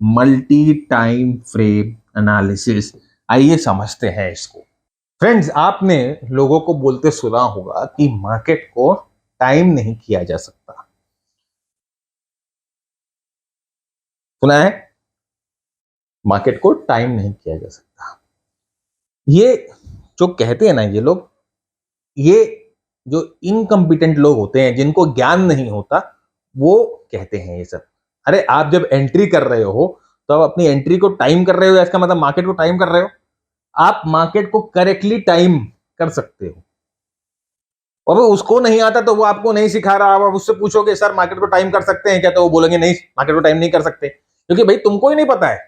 मल्टी टाइम फ्रेम एनालिसिस। आइए समझते हैं इसको। फ्रेंड्स, आपने लोगों को बोलते सुना होगा कि मार्केट को टाइम नहीं किया जा सकता। सुना है? मार्केट को टाइम नहीं किया जा सकता। ये जो कहते हैं ना ये लोग, ये जो इनकम्पिटेंट लोग होते हैं, जिनको ज्ञान नहीं होता, वो कहते हैं ये सब। अरे आप जब एंट्री कर रहे हो तो आप अपनी एंट्री को टाइम कर रहे हो, इसका मतलब मार्केट को टाइम कर रहे हो। आप मार्केट को करेक्टली टाइम कर सकते हो। और उसको नहीं आता तो वो आपको नहीं सिखा रहा। आप उससे पूछोगे सर मार्केट को टाइम कर सकते हैं क्या, तो वो बोलेंगे नहीं, मार्केट को टाइम नहीं कर सकते, क्योंकि भाई तुमको ही नहीं पता है।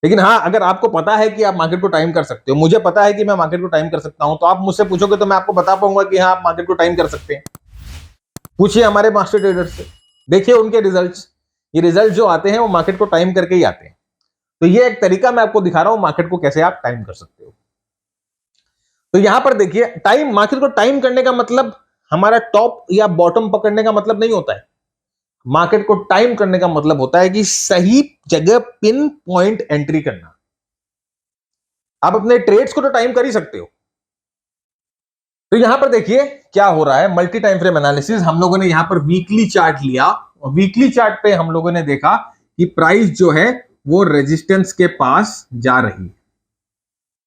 लेकिन हाँ, अगर आपको पता है कि आप मार्केट को टाइम कर सकते हो, मुझे पता है कि मैं मार्केट को टाइम कर सकता हूं, तो आप मुझसे पूछोगे तो मैं आपको बता पाऊंगा कि हाँ आप मार्केट को टाइम कर सकते हैं। पूछिए हमारे मास्टर ट्रेडर्स से, देखिए उनके रिजल्ट्स। ये रिजल्ट जो आते हैं वो मार्केट को टाइम करके ही आते हैं। तो ये एक तरीका मैं आपको दिखा रहा हूं मार्केट को कैसे आप टाइम कर सकते हो। तो यहां पर देखिए, टाइम, मार्केट को टाइम करने का मतलब हमारा टॉप या बॉटम पकड़ने का मतलब नहीं होता है। मार्केट को टाइम करने का मतलब होता है कि सही जगह पिन पॉइंट एंट्री करना। आप अपने ट्रेड्स को तो टाइम कर ही सकते हो। तो यहां पर देखिए क्या हो रहा है, मल्टी टाइम फ्रेम एनालिसिस। हम लोगों ने यहां पर वीकली चार्ट लिया, और वीकली चार्ट पे हम लोगों ने देखा कि प्राइस जो है वो रेजिस्टेंस के पास जा रही है।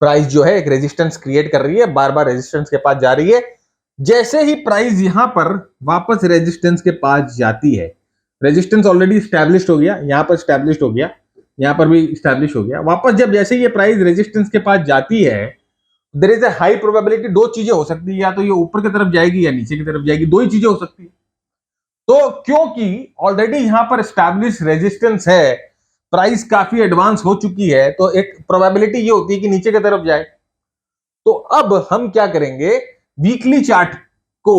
प्राइस जो है एक रेजिस्टेंस क्रिएट कर रही है, बार बार रेजिस्टेंस के पास जा रही है। जैसे ही प्राइस यहां पर वापस रेजिस्टेंस के पास जाती है, रेजिस्टेंस ऑलरेडी स्टैब्लिश्ड हो गया, यहां पर स्टैब्लिश्ड हो गया, यहां पर भी स्टैब्लिश हो गया। वापस जब जैसे ये प्राइस रेजिस्टेंस के पास जाती है, there is a high probability, दो चीजें हो सकती है, या तो ये ऊपर की तरफ जाएगी या नीचे की तरफ जाएगी, दो ही चीजें हो सकती है। तो क्योंकि ऑलरेडी यहां पर स्टैब्लिश रेजिस्टेंस है, प्राइस काफी एडवांस हो चुकी है, तो एक प्रोबेबिलिटी ये होती है कि नीचे की तरफ जाए। तो अब हम क्या करेंगे, वीकली चार्ट को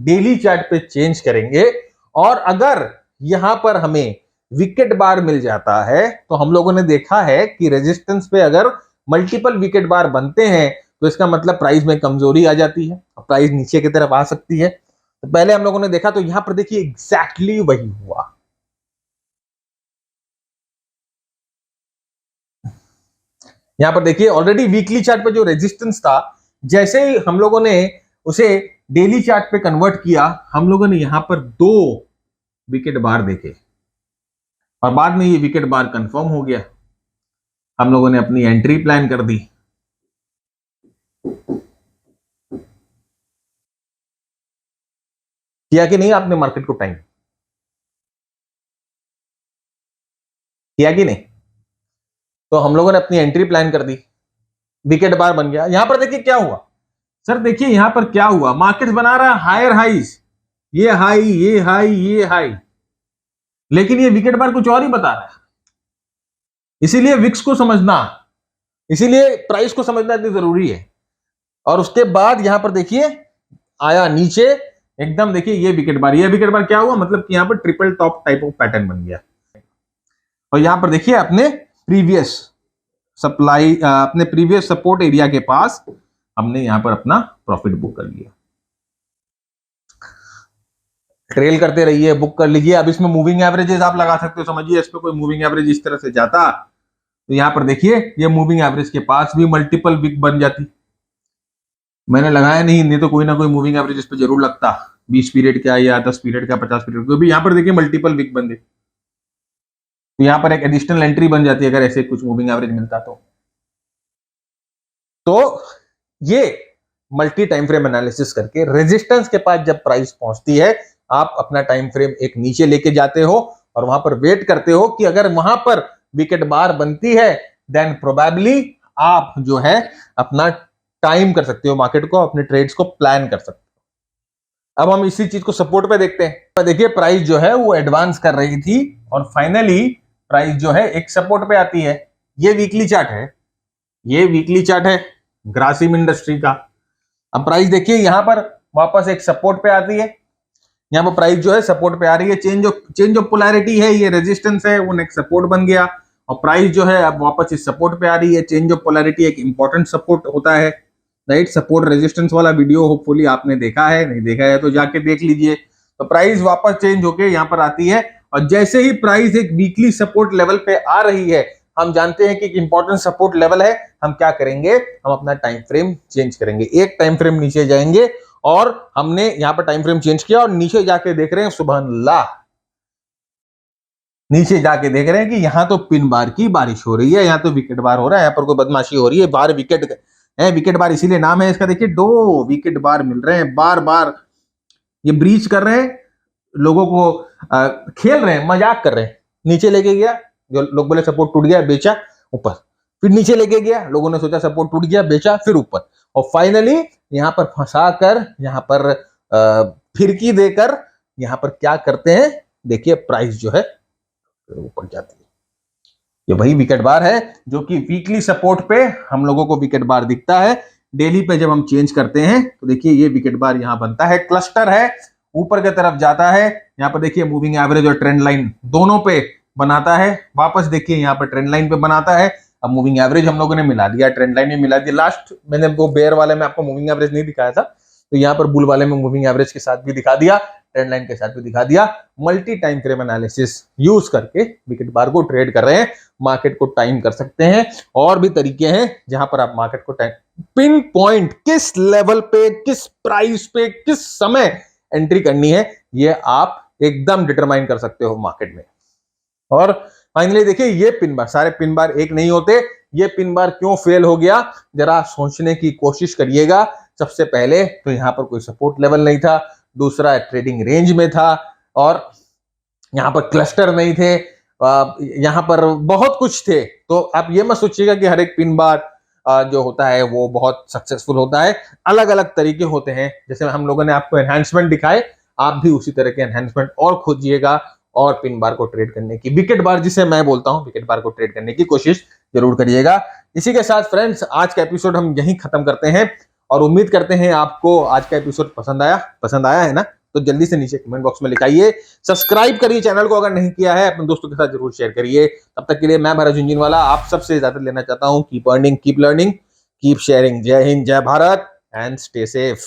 डेली चार्ट पे चेंज करेंगे, और अगर यहां पर हमें विकेट बार मिल जाता है, तो हम लोगों ने देखा है कि रेजिस्टेंस पे अगर मल्टीपल विकेट बार बनते हैं तो इसका मतलब प्राइस में कमजोरी आ जाती है, प्राइस नीचे की तरफ आ सकती है। तो पहले हम लोगों ने देखा, तो यहां पर देखिए एग्जैक्टली वही हुआ। यहां पर देखिए ऑलरेडी वीकली चार्ट पे जो रेजिस्टेंस था, जैसे ही हम लोगों ने उसे डेली चार्ट पे कन्वर्ट किया, हम लोगों ने यहां पर 2 विकेट बार देखे, और बाद में ये विकेट बार कंफर्म हो गया। हम लोगों ने अपनी एंट्री प्लान कर दी। किया कि नहीं आपने मार्केट को टाइम? किया कि नहीं? तो हम लोगों ने अपनी एंट्री प्लान कर दी, विकेट बार बन गया। यहां पर देखिए क्या हुआ, सर देखिए यहां पर क्या हुआ, मार्केट बना रहा है हायर हाइज, ये हाई, ये हाई, ये हाई, लेकिन ये विकेट बार कुछ और ही बता रहा है। इसीलिए विक्स को समझना, इसीलिए प्राइस को समझना इतनी जरूरी है। और उसके बाद यहां पर देखिए आया नीचे एकदम, देखिए ये विकेट बार, ये विकेट बार क्या हुआ, मतलब कि यहां पर triple top type of pattern बन गया। और यहां पर देखिए अपने प्रीवियस सप्लाई, अपने प्रीवियस सपोर्ट एरिया के पास हमने यहां पर अपना प्रॉफिट बुक कर लिया। ट्रेल करते रहिए, बुक कर लीजिए। अब इसमें मूविंग एवरेजेस आप लगा सकते हो, समझिए इस पे कोई मूविंग एवरेज इस तरह से जाता तो यहाँ पर देखिए ये मूविंग एवरेज के पास भी मल्टीपल वीक बन जाती। मैंने लगाया नहीं तो कोई ना कोई मूविंग एवरेज इस पे जरूर लगता, 20 पीरियड का या 10 पीरियड का, 50 पीरियड का भी। यहाँ पर देखिए मल्टीपल वीक बन गए, तो यहाँ पर एक एडिशनल एंट्री बन जाती है अगर ऐसे कुछ मूविंग एवरेज मिलता तो ये मल्टी टाइम फ्रेम एनालिसिस करके रेजिस्टेंस के पास जब प्राइस पहुंचती है, आप अपना टाइम फ्रेम एक नीचे लेके जाते हो और वहां पर वेट करते हो कि अगर वहां पर विकेट बार बनती है देन प्रोबेबली आप जो है अपना टाइम कर सकते हो, मार्केट को, अपने ट्रेड्स को प्लान कर सकते हो। अब हम इसी चीज को सपोर्ट पे देखते हैं। देखिए प्राइस जो है वो एडवांस कर रही थी और फाइनली प्राइस जो है एक सपोर्ट पे आती है। ये वीकली चार्ट है, ये वीकली चार्ट है ग्रासिम इंडस्ट्री का। अब प्राइस देखिए यहां पर वापस एक सपोर्ट पे आती है, यहाँ पर प्राइस जो है सपोर्ट पे आ रही है, चेंज ऑफ पोलैरिटी है, ये रेजिस्टेंस है वो नेक्स्ट सपोर्ट बन गया और प्राइस जो है अब वापस इस सपोर्ट पे आ रही है। चेंज ऑफ पोलैरिटी एक इंपॉर्टेंट सपोर्ट होता है, राइट। सपोर्ट रेजिस्टेंस वाला वीडियो होपफुली आपने देखा है, नहीं देखा है तो जाके देख लीजिए। तो प्राइस वापस चेंज होके यहाँ पर आती है और जैसे ही प्राइस एक वीकली सपोर्ट लेवल पे आ रही है, हम जानते हैं कि एक इंपॉर्टेंट सपोर्ट लेवल है, हम क्या करेंगे, हम अपना टाइम फ्रेम चेंज करेंगे, एक टाइम फ्रेम नीचे जाएंगे और हमने यहां पर टाइम फ्रेम चेंज किया और नीचे जाके देख रहे हैं सुबहानअल्लाह, नीचे जाके देख रहे हैं कि यहां तो पिन बार की बारिश हो रही है, यहां तो विकेट बार हो रहा है, यहां पर कोई बदमाशी हो रही है, बार विकेट है, विकेट बार इसीलिए नाम है इसका। देखिए 2 विकेट बार मिल रहे हैं, बार बार ये ब्रीच कर रहे हैं, लोगों को खेल रहे हैं, मजाक कर रहे हैं। नीचे लेके गया, जो लोग बोले सपोर्ट टूट गया, बेचा ऊपर, फिर नीचे लेके गया, लोगों ने सोचा सपोर्ट टूट गया, बेचा, फिर ऊपर और फाइनली यहां पर फंसा कर, यहां पर फिरकी देकर यहां पर क्या करते हैं, देखिए प्राइस जो है ऊपर जाती है। ये वही विकेट बार है जो कि वीकली सपोर्ट पे हम लोगों को विकेट बार दिखता है। डेली पे जब हम चेंज करते हैं तो देखिए ये विकेट बार यहां बनता है, क्लस्टर है, ऊपर की तरफ जाता है। यहाँ पर देखिए मूविंग एवरेज और ट्रेंड लाइन दोनों पे बनाता है, वापस देखिए यहाँ पर ट्रेंड लाइन पे बनाता है। अब मूविंग एवरेज हम लोगों ने मिला दिया, ट्रेंड लाइन में मिला दिया। लास्ट मैंने वो बेयर वाले में आपको मूविंग एवरेज नहीं दिखाया था, तो यहाँ पर बुल वाले में मूविंग एवरेज के साथ भी दिखा दिया, ट्रेंड लाइन के साथ भी दिखा दिया। Multi time frame analysis use करके विकेट बार को ट्रेड कर रहे हैं, मार्केट को टाइम कर सकते हैं। और भी तरीके हैं जहां पर आप मार्केट को टाइम, पिन पॉइंट किस लेवल पे, किस प्राइस पे, किस समय एंट्री करनी है, ये आप एकदम डिटरमाइन कर सकते हो मार्केट में। और फाइनली देखिए ये पिन बार, सारे पिन बार एक नहीं होते, ये पिन बार क्यों फेल हो गया जरा सोचने की कोशिश करिएगा। सबसे पहले तो यहां पर कोई सपोर्ट लेवल नहीं था, दूसरा ट्रेडिंग रेंज में था और यहां पर क्लस्टर नहीं थे, यहां पर बहुत कुछ थे। तो आप ये मत सोचिएगा कि हर एक पिन बार जो होता है वो बहुत सक्सेसफुल होता है, अलग अलग तरीके होते हैं। जैसे हम लोगों ने आपको एनहांसमेंट दिखाए, आप भी उसी तरह के एनहांसमेंट और खोजिएगा और पिन बार को ट्रेड करने की, विकेट बार जिसे मैं बोलता हूं, विकेट बार को ट्रेड करने की कोशिश जरूर करिएगा। इसी के साथ फ्रेंड्स आज का एपिसोड हम यहीं खत्म करते हैं और उम्मीद करते हैं आपको आज का एपिसोड पसंद आया है ना, तो जल्दी से नीचे कमेंट बॉक्स में लिखाइए, सब्सक्राइब करिए चैनल को अगर नहीं किया है, अपने दोस्तों के साथ जरूर शेयर करिए। तब तक के लिए मैं भरत झुंझुनवाला आप सबसे इजाजत लेना चाहता हूं। Keep earning, keep learning, keep sharing. जय हिंद, जय भारत एंड स्टे सेफ।